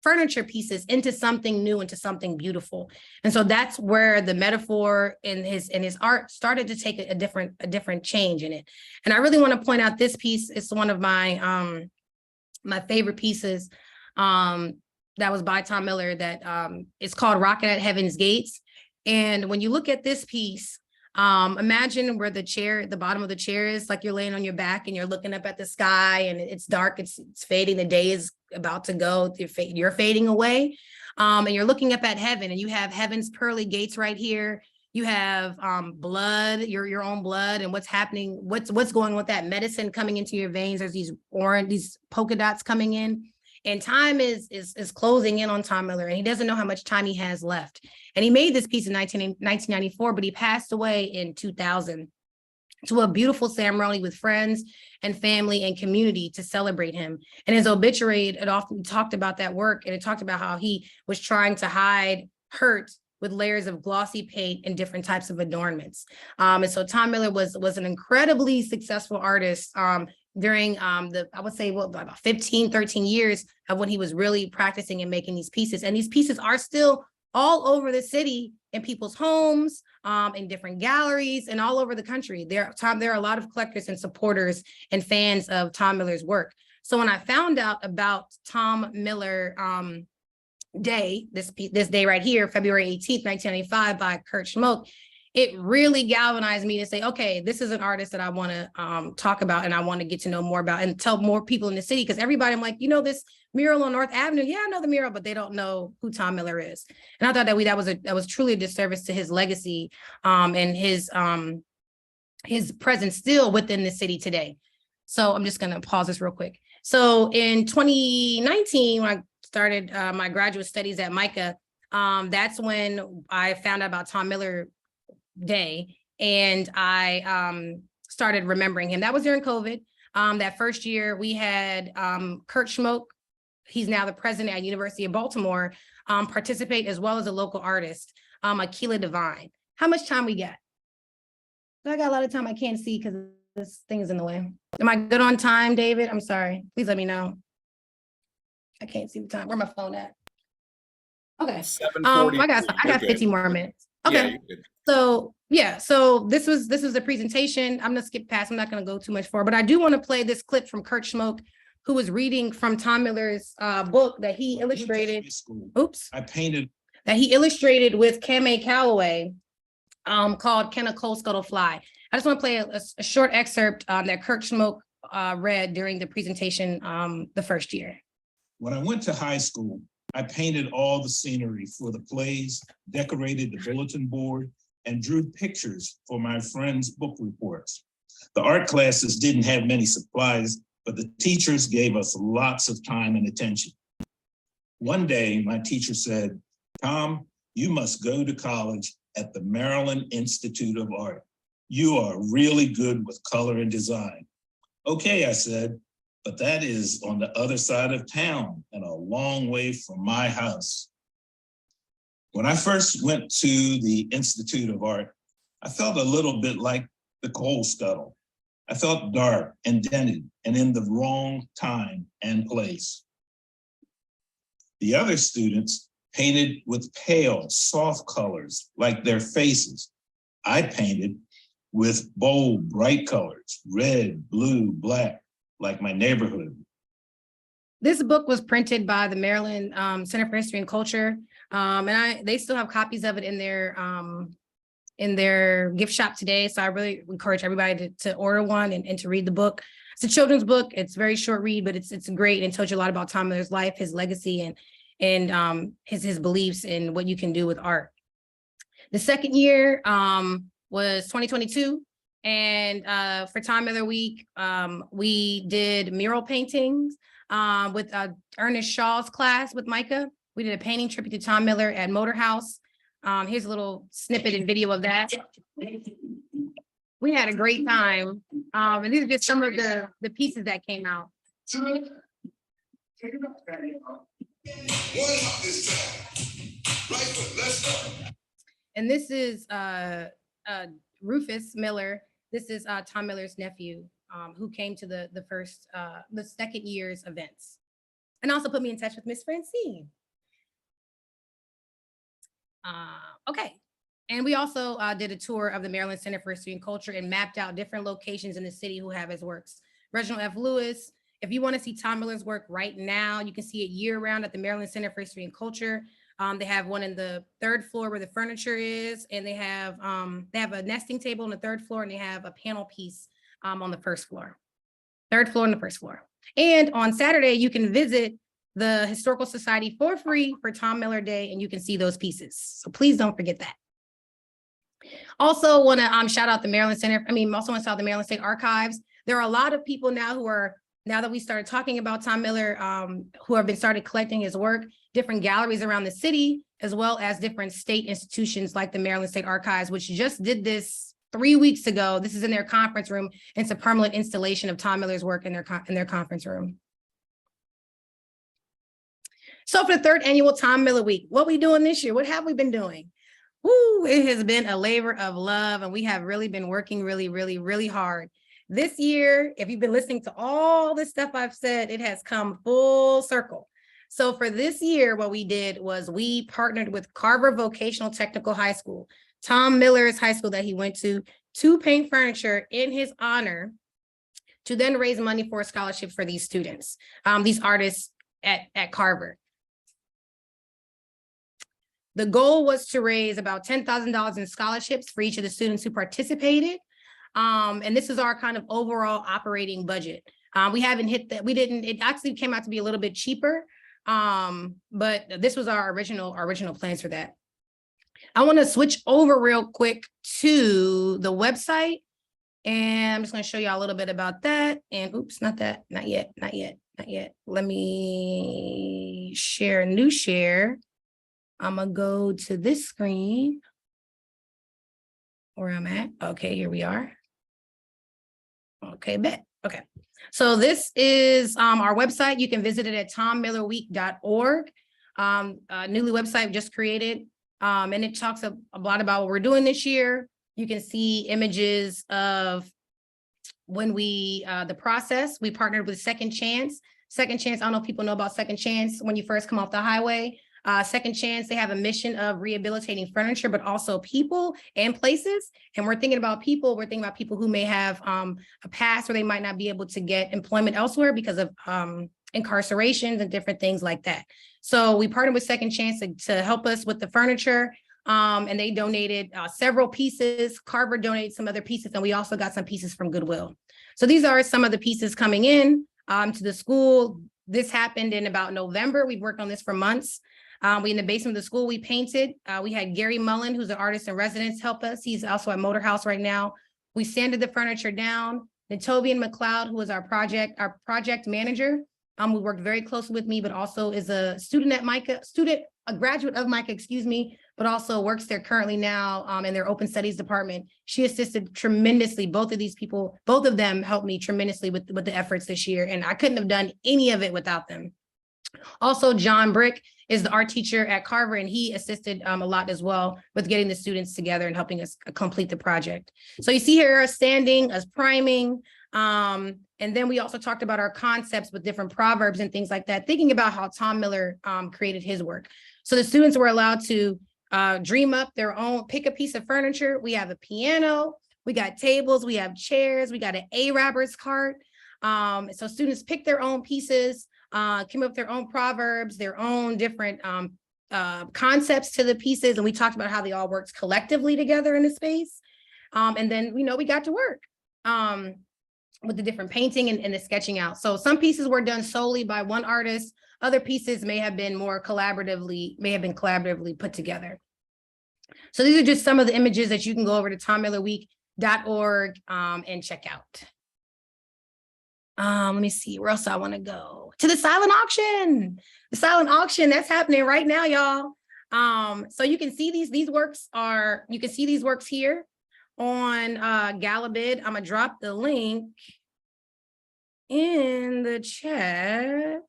furniture pieces into something new, into something beautiful. And so that's where the metaphor in his art started to take a different change in it. And I really want to point out this piece. It's one of my my favorite pieces that was by Tom Miller, that it's called Rocket at Heaven's Gates. And when you look at this piece, imagine where the bottom of the chair is, like you're laying on your back and you're looking up at the sky and it's dark, it's fading, the day is about to go, you're fading away. And you're looking up at heaven, and you have heaven's pearly gates right here. You have blood, your own blood, and what's happening, what's going on with that medicine coming into your veins. There's these polka dots coming in. And time is closing in on Tom Miller, and he doesn't know how much time he has left. And he made this piece in 1994, but he passed away in 2000 to a beautiful ceremony with friends and family and community to celebrate him. And his obituary, it often talked about that work, and it talked about how he was trying to hide hurt with layers of glossy paint and different types of adornments. And so Tom Miller was an incredibly successful artist during I would say about 15, 13 years of when he was really practicing and making these pieces. And these pieces are still all over the city, in people's homes, in different galleries, and all over the country. There are a lot of collectors and supporters and fans of Tom Miller's work. So when I found out about Tom Miller Day, this day right here, February 18th, 1995, by Kurt Schmoke, it really galvanized me to say, okay, this is an artist that I want to talk about, and I want to get to know more about and tell more people in the city. Because everybody, I'm like, you know, this mural on North Avenue, yeah, I know the mural, but they don't know who Tom Miller is. And I thought that was truly a disservice to his legacy and his presence still within the city today. So I'm just going to pause this real quick. So in 2019, when I started my graduate studies at MICA, that's when I found out about Tom Miller Day, and I started remembering him. That was during COVID. That first year we had Kurt Schmoke, he's now the president at University of Baltimore, participate, as well as a local artist, Akila Divine. How much time we got? I got a lot of time I can't see because this thing is in the way. Am I good on time, David? I'm sorry. Please let me know. I can't see the time. Where my phone at? Okay. 7:40. I got 15 more minutes. Okay. Yeah, so this was the presentation. I'm gonna skip past. I'm not gonna go too much forward, but I do want to play this clip from Kurt Schmoke, who was reading from Tom Miller's book that he illustrated. That he illustrated with Kame Calloway, called Can a Coal Scuttle Fly? I just want to play a short excerpt that Kurt Schmoke read during the presentation the first year. When I went to high school, I painted all the scenery for the plays, decorated the bulletin board, and drew pictures for my friends' book reports. The art classes didn't have many supplies, but the teachers gave us lots of time and attention. One day, my teacher said, "Tom, you must go to college at the Maryland Institute of Art. You are really good with color and design." "Okay," I said, "but that is on the other side of town and a long way from my house." When I first went to the Institute of Art, I felt a little bit like the coal scuttle. I felt dark and dented and in the wrong time and place. The other students painted with pale, soft colors like their faces. I painted with bold, bright colors, red, blue, black, like my neighborhood. This book was printed by the Maryland Center for History and Culture, and they still have copies of it in their gift shop today. So I really encourage everybody to order one and to read the book. It's a children's book. It's a very short read, but it's great, and it tells you a lot about Tom Miller's life, his legacy, and his beliefs and what you can do with art. The second year was 2022. And for Tom Miller Week, we did mural paintings with Ernest Shaw's class with MICA. We did a painting tribute to Tom Miller at Motor House. Here's a little snippet and video of that. We had a great time. And these are just some of the pieces that came out. And this is Rufus Miller. This is Tom Miller's nephew, who came to the second year's events, and also put me in touch with Miss Francine. Okay, and we also did a tour of the Maryland Center for History and Culture and mapped out different locations in the city who have his works. Reginald F. Lewis. If you want to see Tom Miller's work right now, you can see it year-round at the Maryland Center for History and Culture. They have one in the third floor where the furniture is, and they have a nesting table on the third floor, and they have a panel piece on the first floor. Third floor and the first floor. And on Saturday, you can visit the Historical Society for free for Tom Miller Day, and you can see those pieces. So please don't forget that. Also want to shout out the Maryland Center. Also want to shout out the Maryland State Archives. There are a lot of people now who are, now that we started talking about Tom Miller, who have been started collecting his work, different galleries around the city, as well as different state institutions like the Maryland State Archives, which just did this 3 weeks ago. This is in their conference room. It's a permanent installation of Tom Miller's work in their conference room. So for the third annual Tom Miller Week, what are we doing this year? What have we been doing? Woo, it has been a labor of love, and we have really been working really hard. This year, if you've been listening to all the stuff I've said, it has come full circle. So for this year, what we did was we partnered with Carver Vocational Technical High School, Tom Miller's high school that he went to paint furniture in his honor, to then raise money for a scholarship for these students, these artists at Carver. The goal was to raise about $10,000 in scholarships for each of the students who participated. And this is our kind of overall operating budget. We haven't hit that. It actually came out to be a little bit cheaper. But this was our original plans for that. I want to switch over real quick to the website, and I'm just going to show you a little bit about that. And oops, not yet. Let me share, new share. I'm gonna go to this screen where I'm at. Okay, here we are. Okay, bet. Okay, so this is our website. You can visit it at tommillerweek.org. Newly website just created, and it talks a lot about what we're doing this year. You can see images of when the process. We partnered with Second Chance. Second Chance, I don't know if people know about Second Chance when you first come off the highway. Second Chance, they have a mission of rehabilitating furniture, but also people and places. And we're thinking about people. We're thinking about people who may have a past where they might not be able to get employment elsewhere because of incarcerations and different things like that. So we partnered with Second Chance to help us with the furniture. And they donated several pieces. Carver donated some other pieces, and we also got some pieces from Goodwill. So these are some of the pieces coming in to the school. This happened in about November. We've worked on this for months. We in the basement of the school, we painted. We had Gary Mullen, who's an artist in residence, help us. He's also at Motor House right now. We sanded the furniture down. Natovian McLeod, who was our project manager, who worked very closely with me, but also is a student at MICA, a graduate of MICA, excuse me, but also works there currently now in their open studies department. She assisted tremendously. Both of them helped me tremendously with the efforts this year, and I couldn't have done any of it without them. Also, John Brick is the art teacher at Carver, and he assisted a lot as well with getting the students together and helping us complete the project. So you see here us standing, us priming, and then we also talked about our concepts with different proverbs and things like that, thinking about how Tom Miller created his work. So the students were allowed to dream up their own, pick a piece of furniture. We have a piano, we got tables, we have chairs, we got an A-Robbers cart. So students pick their own pieces, came up with their own proverbs, their own different concepts to the pieces. And we talked about how they all worked collectively together in the space. And then, we got to work with the different painting and the sketching out. So some pieces were done solely by one artist. Other pieces may have been collaboratively put together. So these are just some of the images that you can go over to tommillerweek.org and check out. Let me see, where else I want to go? To the silent auction. The silent auction, that's happening right now, y'all. So you can see these works are, you can see these works here on Galabid. I'm gonna drop the link in the chat.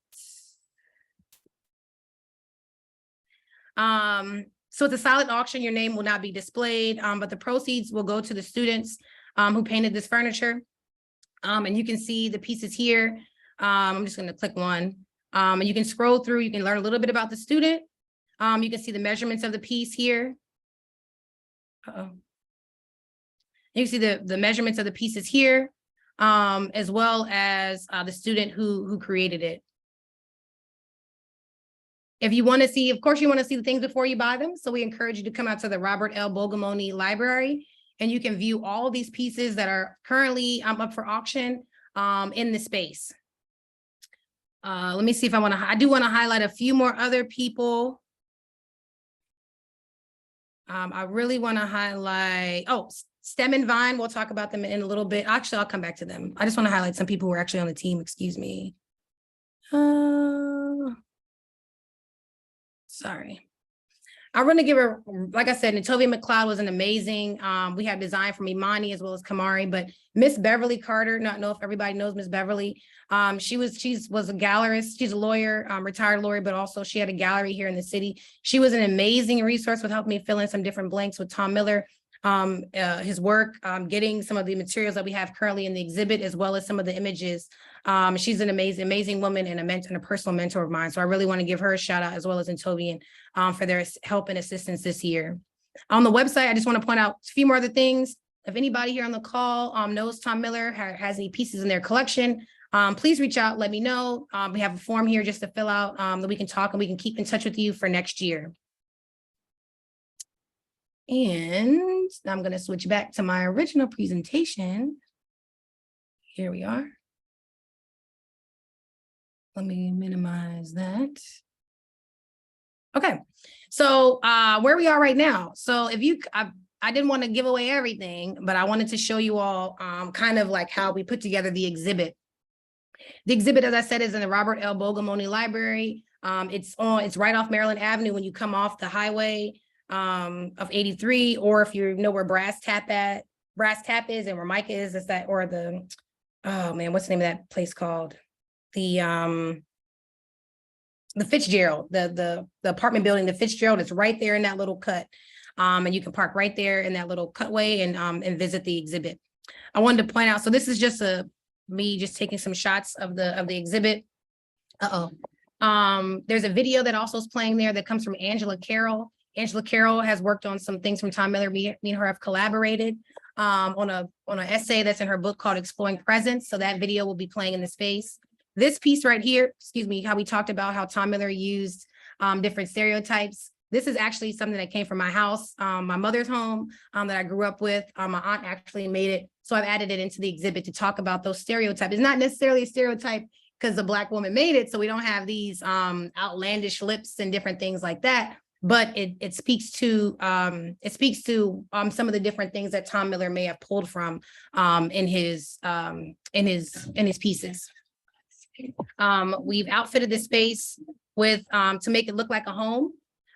So it's a silent auction, your name will not be displayed, but the proceeds will go to the students who painted this furniture. And you can see the pieces here. I'm just going to click one. And you can scroll through, you can learn a little bit about the student. You can see the measurements of the piece here. You can see the measurements of the pieces here, as well as the student who created it. If you want to see, of course, you want to see the things before you buy them. So we encourage you to come out to the Robert L. Bogomoni Library, and you can view all these pieces that are currently up for auction in the space. Let me see if I do want to highlight a few more other people. I really want to highlight, Stem and Vine, we'll talk about them in a little bit. Actually, I'll come back to them. I just want to highlight some people who are actually on the team, excuse me. Sorry. I want to give her, like I said, Natovia McLeod was an amazing, we have design from Imani as well as Kamari, but Miss Beverly Carter, not know if everybody knows Miss Beverly. She was a gallerist, she's a lawyer, retired lawyer, but also she had a gallery here in the city. She was an amazing resource with helping me fill in some different blanks with Tom Miller, his work, getting some of the materials that we have currently in the exhibit, as well as some of the images. She's an amazing woman and a mentor and a personal mentor of mine. So I really want to give her a shout out, as well as Antovian, for their help and assistance this year. On the website, I just want to point out a few more other things. If anybody here on the call knows Tom Miller, has any pieces in their collection, please reach out, let me know. We have a form here just to fill out that we can talk and we can keep in touch with you for next year. And I'm going to switch back to my original presentation. Here we are. Let me minimize that. Okay, so where we are right now. So if you, I didn't want to give away everything, but I wanted to show you all kind of like how we put together the exhibit. The exhibit, as I said, is in the Robert L. Bogomoni Library. It's right off Maryland Avenue when you come off the highway of 83, or if you know where Brass Tap is and where MICA is, it's that, or the, oh man, what's the name of that place called? The Fitzgerald, the apartment building, the Fitzgerald is right there in that little cut. And you can park right there in that little cutway and visit the exhibit. I wanted to point out, so this is just me just taking some shots of the exhibit. There's a video that also is playing there that comes from Angela Carroll. Angela Carroll has worked on some things from Tom Miller. Me and her have collaborated on an essay that's in her book called Exploring Presence. So that video will be playing in the space. This piece right here, excuse me, how we talked about how Tom Miller used different stereotypes. This is actually something that came from my house, my mother's home that I grew up with. My aunt actually made it. So I've added it into the exhibit to talk about those stereotypes. It's not necessarily a stereotype because the Black woman made it, so we don't have these outlandish lips and different things like that. But it speaks to some of the different things that Tom Miller may have pulled from in his pieces. We've outfitted the space with to make it look like a home.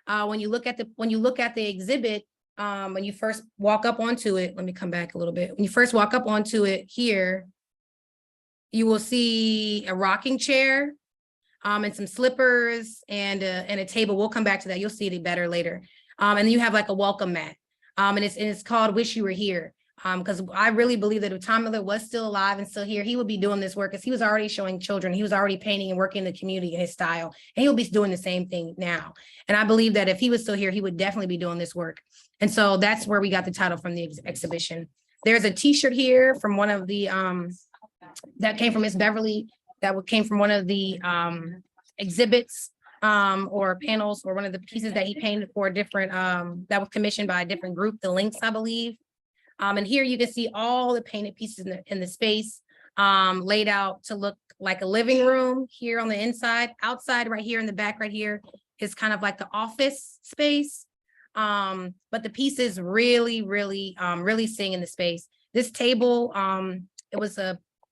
When you look at the exhibit, when you first walk up onto it, let me come back a little bit. When you first walk up onto it here, you will see a rocking chair and some slippers and a table. We'll come back to that. You'll see it better later. And then you have like a welcome mat. And it's called Wish You Were Here. Because I really believe that if Tom Miller was still alive and still here, he would be doing this work because he was already showing children. He was already painting and working in the community in his style. And he'll be doing the same thing now. And I believe that if he was still here, he would definitely be doing this work. And so that's where we got the title from the exhibition. There's a t-shirt here from one of the, that came from Miss Beverly, that came from one of the exhibits or panels, or one of the pieces that he painted for a different, that was commissioned by a different group, the Links, I believe. And here you can see all the painted pieces in the space laid out to look like a living room here on the inside. Outside right here in the back right here is kind of like the office space. But the pieces really, really, really sing in the space. This table, it was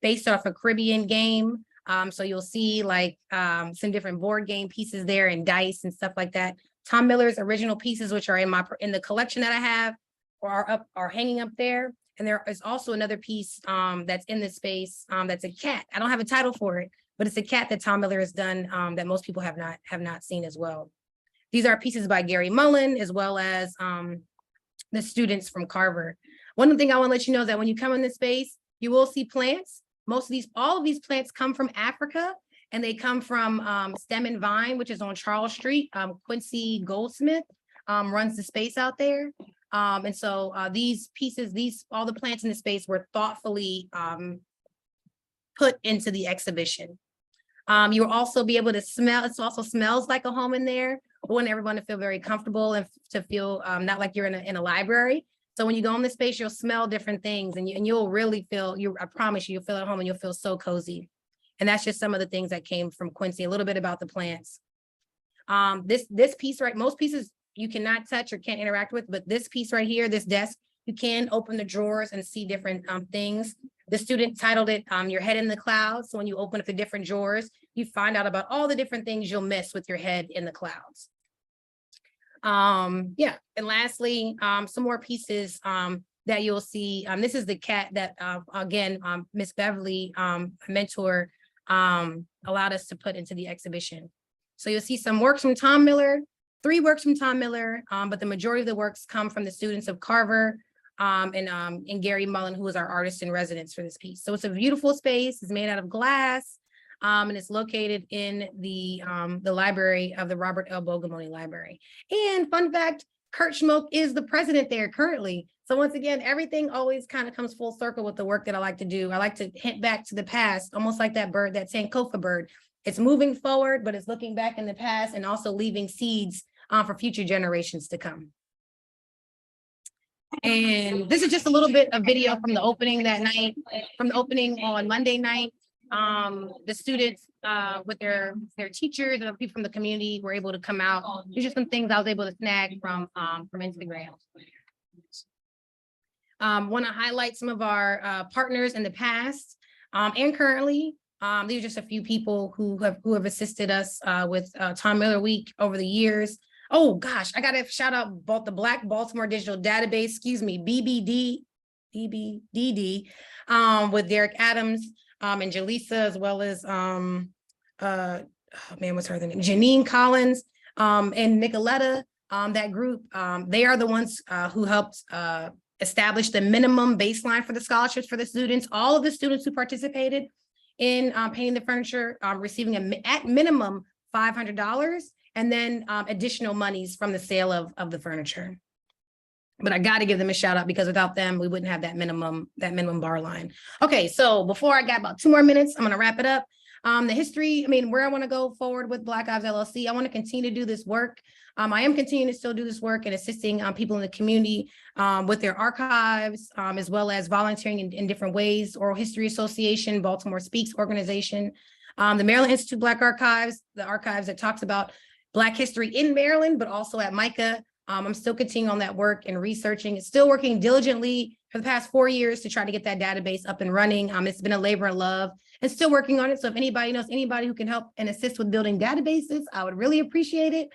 based off a Caribbean game. So you'll see like some different board game pieces there and dice and stuff like that. Tom Miller's original pieces, which are in the collection that I have, are hanging up there. And there is also another piece that's in this space that's a cat. I don't have a title for it, but it's a cat that Tom Miller has done that most people have not seen as well. These are pieces by Gary Mullen, as well as the students from Carver. One thing I want to let you know is that when you come in this space, you will see plants. All of these plants come from Africa, and they come from Stem and Vine, which is on Charles Street. Quincy Goldsmith runs the space out there. And so these pieces, all the plants in the space were thoughtfully put into the exhibition. You'll also be able to smell, it also smells like a home in there. We want everyone to feel very comfortable and to feel not like you're in a library. So when you go in the space, you'll smell different things, and you'll really feel, I promise you'll feel at home and you'll feel so cozy. And that's just some of the things that came from Quincy, a little bit about the plants. This piece, right, most pieces you cannot touch or can't interact with, but this piece right here, this desk, you can open the drawers and see different things. The student titled it, Your Head in the Clouds. So when you open up the different drawers, you find out about all the different things you'll miss with your head in the clouds. Yeah, and lastly, some more pieces that you'll see. This is the cat that, again, Miss Beverly, mentor, allowed us to put into the exhibition. So you'll see some works from Tom Miller, 3 works from Tom Miller, but the majority of the works come from the students of Carver and Gary Mullen, who is our artist in residence for this piece. So it's a beautiful space. It's made out of glass, and it's located in the library of the Robert L. Bogomolny Library. And fun fact, Kurt Schmoke is the president there currently. So once again, everything always kind of comes full circle with the work that I like to do. I like to hint back to the past, almost like that bird, that Sankofa bird. It's moving forward, but it's looking back in the past and also leaving seeds for future generations to come. And this is just a little bit of video from the opening that night, from the opening on Monday night. The students with their teachers and people from the community were able to come out. These are some things I was able to snag from Instagram. Want to highlight some of our partners in the past and currently. These are just a few people who have assisted us with Tom Miller Week over the years. Oh gosh, I gotta shout out both the Black Baltimore Digital Database, BBDD, with Derek Adams and Jaleesa, as well as what's her name? Janine Collins and Nicoletta. That group, they are the ones who helped establish the minimum baseline for the scholarships for the students. All of the students who participated in painting the furniture, receiving at minimum $500, and then additional monies from the sale of the furniture. But I got to give them a shout out, because without them, we wouldn't have that minimum bar line. Okay, so before I got about 2 more minutes, I'm going to wrap it up. The history, where I want to go forward with Black Lives LLC, I want to continue to do this work. I am continuing to still do this work and assisting people in the community with their archives, as well as volunteering in different ways. Oral History Association, Baltimore Speaks organization, the Maryland Institute Black Archives, the archives that talks about Black history in Maryland, but also at MICA. I'm still continuing on that work and researching. It's still working diligently for the past 4 years to try to get that database up and running. It's been a labor of love and still working on it. So if anybody knows anybody who can help and assist with building databases, I would really appreciate it.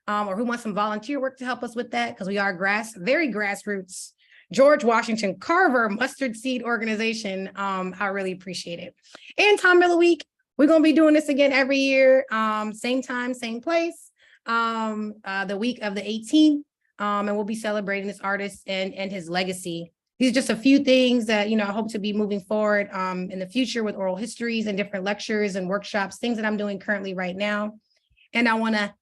Or who wants some volunteer work to help us with that, because we are very grassroots, George Washington Carver mustard seed organization. I really appreciate it. And Tom Miller Week, we're going to be doing this again every year, same time, same place, the week of the 18th, and we'll be celebrating this artist and his legacy. These are just a few things that, I hope to be moving forward in the future with oral histories and different lectures and workshops, things that I'm doing currently right now. And I want to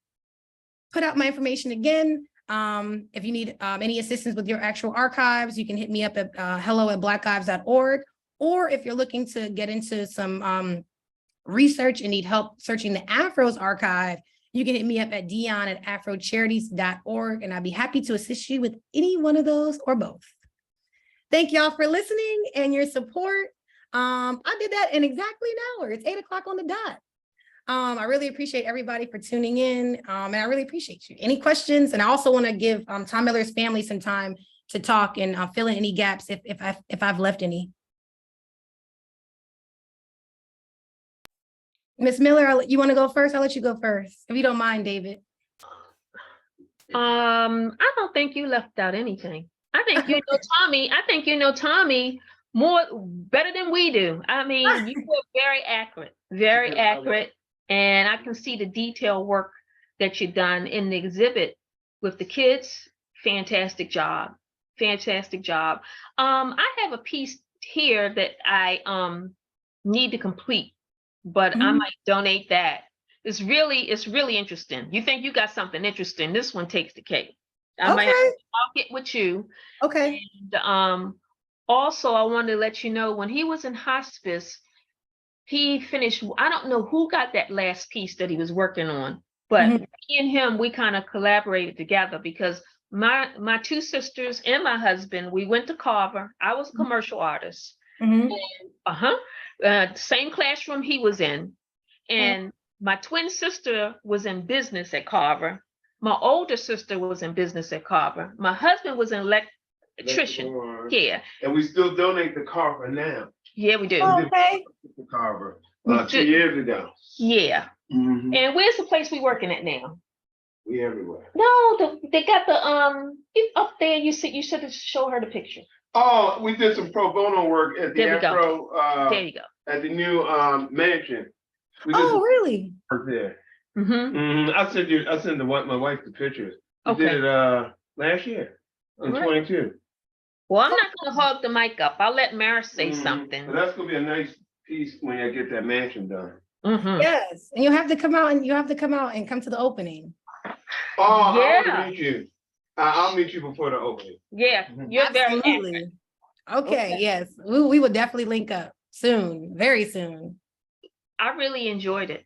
put out my information again. If you need any assistance with your actual archives, you can hit me up at hello@blackarchives.org. Or if you're looking to get into some research and need help searching the Afros archive, you can hit me up at Deyane@afrocharities.org, and I'd be happy to assist you with any one of those or both. Thank y'all for listening and your support. I did that in exactly an hour. It's 8 o'clock on the dot. I really appreciate everybody for tuning in. And I really appreciate you. Any questions? And I also want to give Tom Miller's family some time to talk and fill in any gaps if I've left any. Ms. Miller, you want to go first? I'll let you go first, if you don't mind, David. I don't think you left out anything. I think you know Tommy. I think you know Tommy better than we do. I mean, you were very accurate, and I can see the detail work that you've done in the exhibit with the kids. Fantastic job. Fantastic job. I have a piece here that I need to complete, but I might donate that. It's really interesting. You think you got something interesting? This one takes the cake. I'll get with you. Okay. And also, I wanted to let you know when he was in hospice, he finished. I don't know who got that last piece that he was working on, but me and him, we kind of collaborated together because my two sisters and my husband, we went to Carver. I was a commercial artist. And, same classroom he was in, and my twin sister was in business at Carver. My older sister was in business at Carver. My husband was an electrician here. And we still donate to Carver now. Yeah, we do. Oh, okay. To Carver 2 years ago. Yeah. And where's the place we working at now? We everywhere. No, they got the up there. You should have showed her the picture. Oh, we did some pro bono work at the Afro. There you go. At the new mansion. We did really? Work there. I sent my wife the pictures. We did it last year in 22. Well, I'm not gonna hog the mic up. I'll let Mara say something. But that's gonna be a nice piece when I get that mansion done. Yes, and you have to come out and come to the opening. Oh, yeah. I want to meet you. I'll meet you before the opening. Yeah, you're very accurate. Okay, yes, we will definitely link up soon, very soon. I really enjoyed it.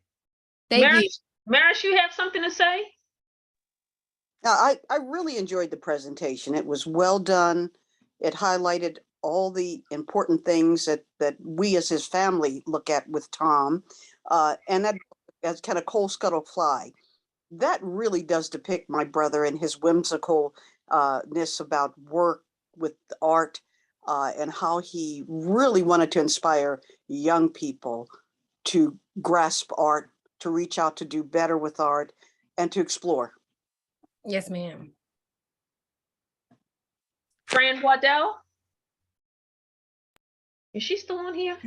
Thank you. Maris, you have something to say? I really enjoyed the presentation. It was well done. It highlighted all the important things that we as his family look at with Tom. And that as kind of coal scuttle fly. That really does depict my brother and his whimsicalness about work with art and how he really wanted to inspire young people to grasp art, to reach out to do better with art, and to explore. Yes, ma'am. Fran Waddell? Is she still on here?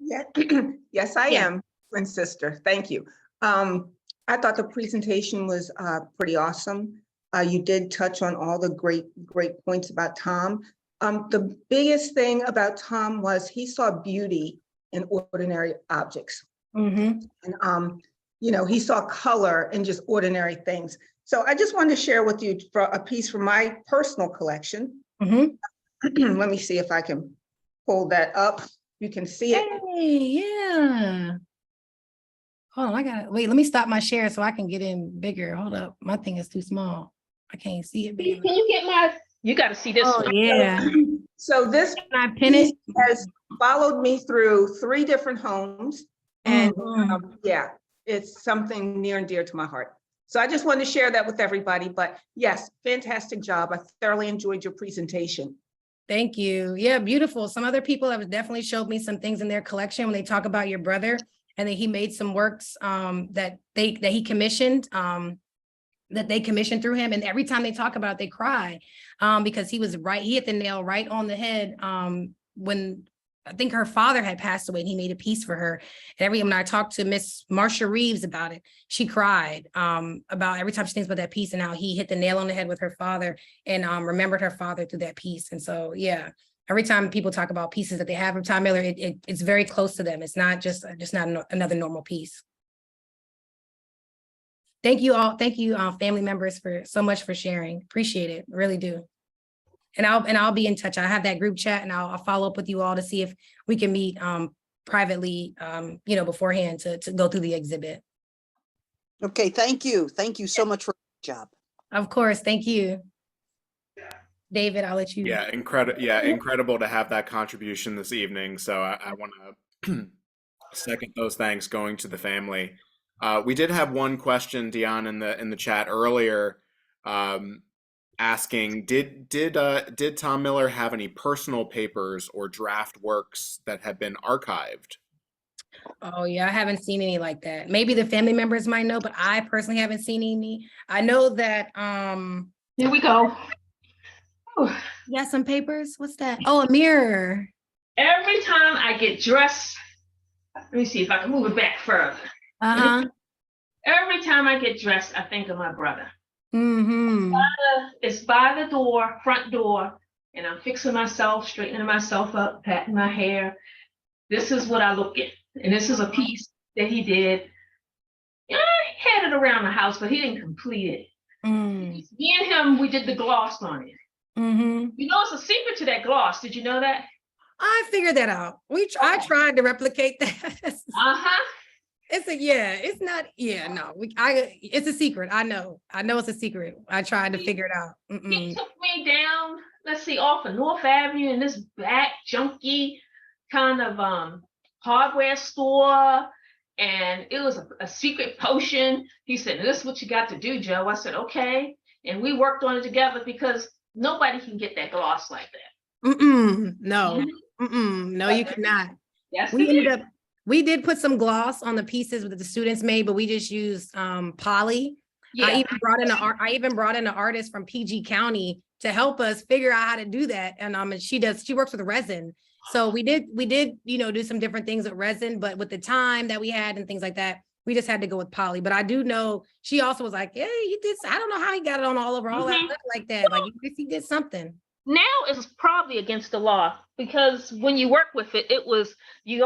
Yeah. Yes, I am, twin sister. Thank you. I thought the presentation was pretty awesome. You did touch on all the great points about Tom. The biggest thing about Tom was he saw beauty in ordinary objects. And he saw color in just ordinary things. So I just wanted to share with you a piece from my personal collection. Let me see if I can pull that up. You can see it. Hey, yeah. Hold on, I gotta wait. Let me stop my share so I can get in bigger. Hold up, my thing is too small. I can't see it. Can you get my? You got to see this one. Yeah. So this Can I pin it? has followed me through 3 different homes, and yeah, it's something near and dear to my heart. So I just wanted to share that with everybody. But yes, fantastic job. I thoroughly enjoyed your presentation. Thank you. Yeah, beautiful. Some other people have definitely showed me some things in their collection when they talk about your brother, and that he made some works that he commissioned, that they commissioned through him. And every time they talk about it, they cry because he hit the nail right on the head when I think her father had passed away and he made a piece for her. And when I talked to Miss Marsha Reeves about it, she cried about every time she thinks about that piece and how he hit the nail on the head with her father and remembered her father through that piece. And so, yeah, every time people talk about pieces that they have of Tom Miller, it's very close to them. It's not just not another normal piece. Thank you all. Thank you, family members, for so much for sharing. Appreciate it. Really do. And I'll be in touch. I have that group chat, and I'll follow up with you all to see if we can meet privately, beforehand to go through the exhibit. Okay, thank you. Thank you so much for your job. Of course, thank you. David, I'll let you. Yeah, incredible to have that contribution this evening. So I want to second those thanks going to the family. We did have one question, Deyane, in the chat earlier, asking, did Tom Miller have any personal papers or draft works that have been archived? Oh yeah, I haven't seen any like that. Maybe the family members might know, but I personally haven't seen any. I know that Here we go. you got some papers. What's that? Oh, a mirror. Every time I get dressed, let me see if I can move it back further. Uh-huh. Every time I get dressed, I think of my brother. Mm-hmm. It's by the door, front door, and I'm fixing myself, straightening myself up, patting my hair. This is what I look at. And this is a piece that he did. Yeah, he had it around the house, but he didn't complete it. Mm. Me and him, we did the gloss on it. Mm-hmm. You know, it's a secret to that gloss. Did you know that? I figured that out. I tried to replicate that. Uh-huh. It's not, no, it's a secret. I know it's a secret. I tried to figure it out. He took me down, let's see, off of North Avenue in this back junky kind of hardware store. And it was a secret potion. He said, this is what you got to do, Joe. I said, okay. And we worked on it together because nobody can get that gloss like that. No, no, you cannot. Yes, we did put some gloss on the pieces that the students made, but we just used poly. Yeah. I even brought in an artist from PG County to help us figure out how to do that. And she works with resin. So we did, do some different things with resin, but with the time that we had and things like that, we just had to go with poly. But I do know she also was like, yeah, he did. I don't know how he got it on all over all that like that. Like he did something. Now it's probably against the law because when you work with it, it was you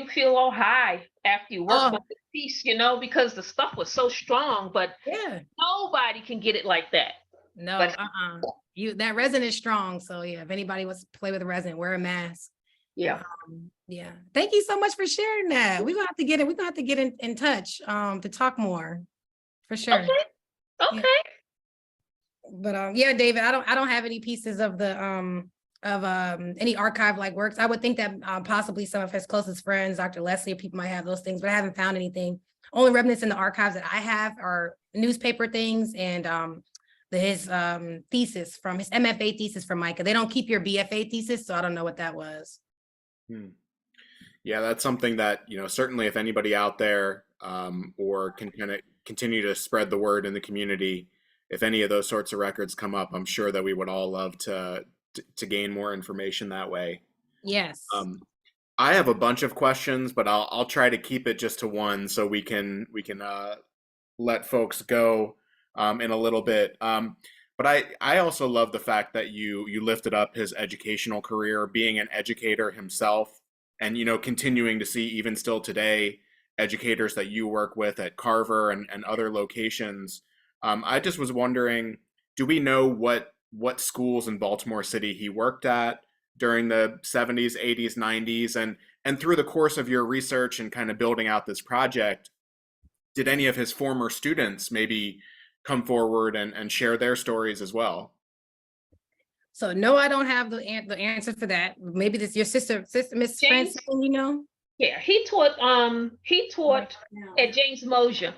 feel all high after you work with the piece, because the stuff was so strong, but yeah, nobody can get it like that. No, that resin is strong. So yeah, if anybody wants to play with resin, wear a mask. Yeah. Yeah. Thank you so much for sharing that. We're gonna have to get in touch to talk more for sure. Okay. Yeah. But yeah, David, I don't have any pieces of the any archive like works. I would think that possibly some of his closest friends, Dr. Leslie, people might have those things, but I haven't found anything. Only remnants in the archives that I have are newspaper things and his thesis from his MFA thesis from MICA. They don't keep your BFA thesis, so I don't know what that was. Yeah, that's something that, certainly if anybody out there or can kind of continue to spread the word in the community, if any of those sorts of records come up, I'm sure that we would all love to gain more information that way. Yes. I have a bunch of questions, but I'll try to keep it just to one so we can let folks go in a little bit. But I also love the fact that you lifted up his educational career, being an educator himself, and continuing to see even still today educators that you work with at Carver and other locations. I just was wondering, do we know what schools in Baltimore City he worked at during the 70s, 80s, 90s, and through the course of your research and kind of building out this project, did any of his former students maybe come forward and share their stories as well? So no, I don't have the answer for that. Maybe this your sister, Miss Francine, Yeah, he taught at James Mosier.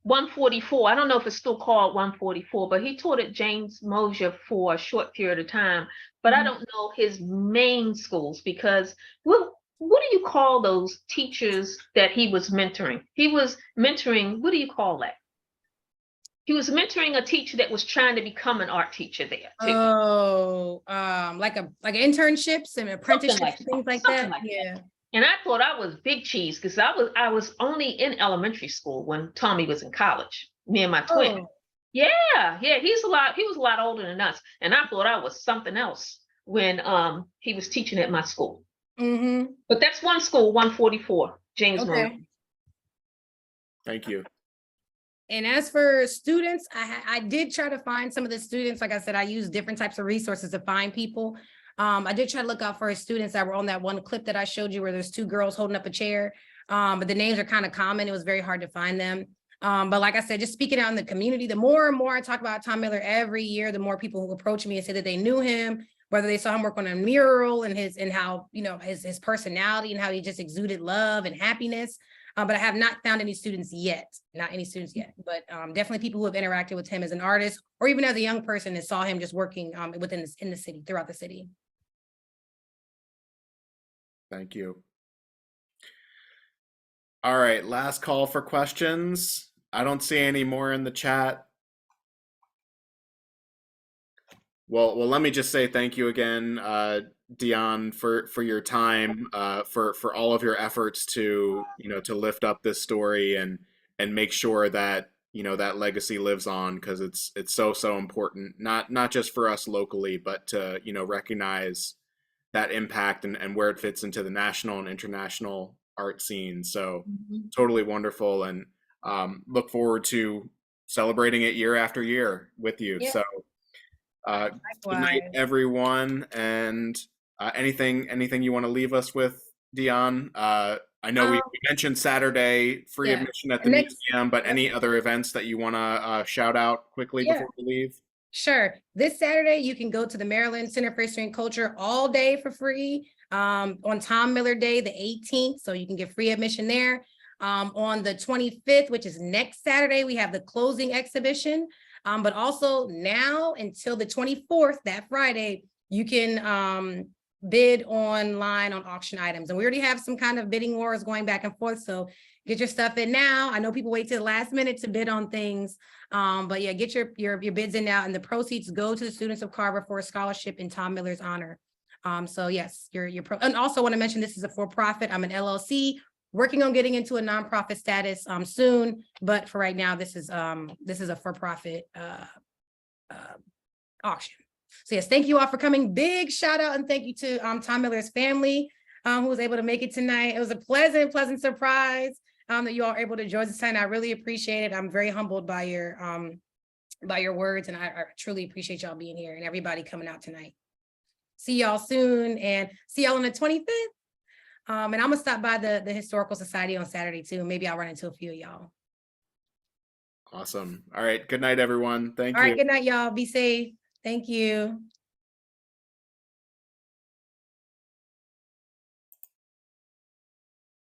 144. I don't know if it's still called 144, but he taught at James Mosier for a short period of time. But I don't know his main schools because what do you call those teachers that he was mentoring? He was mentoring, what do you call that? He was mentoring a teacher that was trying to become an art teacher there too. Oh, like internships and apprenticeships, things like that. Yeah. And I thought I was big cheese because I was only in elementary school when Tommy was in college, me and my twin. Yeah, he was a lot older than us. And I thought I was something else when he was teaching at my school. But that's one school, 144, James Mosier. Thank you. And as for students, I did try to find some of the students. Like I said, I use different types of resources to find people. I did try to look out for his students that were on that one clip that I showed you where there's two girls holding up a chair. But the names are kind of common. It was very hard to find them. But like I said, just speaking out in the community, the more and more I talk about Tom Miller every year, the more people who approach me and say that they knew him, whether they saw him work on a mural and how, his personality and how he just exuded love and happiness. but I have not found any students yet, but definitely people who have interacted with him as an artist or even as a young person and saw him just working in the city, throughout the city. Thank you. All right, last call for questions. I don't see any more in the chat. Well, let me just say thank you again, Deyane, for your time, for all of your efforts to to lift up this story and make sure that that legacy lives on, because it's so important, not just for us locally, but to recognize that impact and where it fits into the national and international art scene. So totally wonderful, and look forward to celebrating it year after year with you. Yeah. So good night, everyone. And anything you want to leave us with, Deyane? I know we mentioned Saturday free admission at the museum, but any other events that you want to shout out quickly before we leave? Sure. This Saturday, you can go to the Maryland Center for History and Culture all day for free on Tom Miller Day, the 18th. So you can get free admission there. On the 25th, which is next Saturday, we have the closing exhibition. But also now until the 24th, that Friday, you can bid online on auction items. And we already have some kind of bidding wars going back and forth. So get your stuff in now. I know people wait till the last minute to bid on things. But yeah, get your bids in now, and the proceeds go to the students of Carver for a scholarship in Tom Miller's honor. So yes, and also want to mention this is a for-profit. I'm an LLC, working on getting into a nonprofit status soon, but for right now, this is a for-profit auction. So yes, thank you all for coming. Big shout out and thank you to Tom Miller's family who was able to make it tonight. It was a pleasant surprise that you all are able to join us tonight. I really appreciate it. I'm very humbled by your words, and I truly appreciate y'all being here and everybody coming out tonight. See y'all soon, and see y'all on the 25th. And I'm gonna stop by the Historical Society on Saturday too. Maybe I'll run into a few of y'all. Awesome. All right. Good night, everyone. Thank you. All right. Good night, y'all. Be safe. Thank you.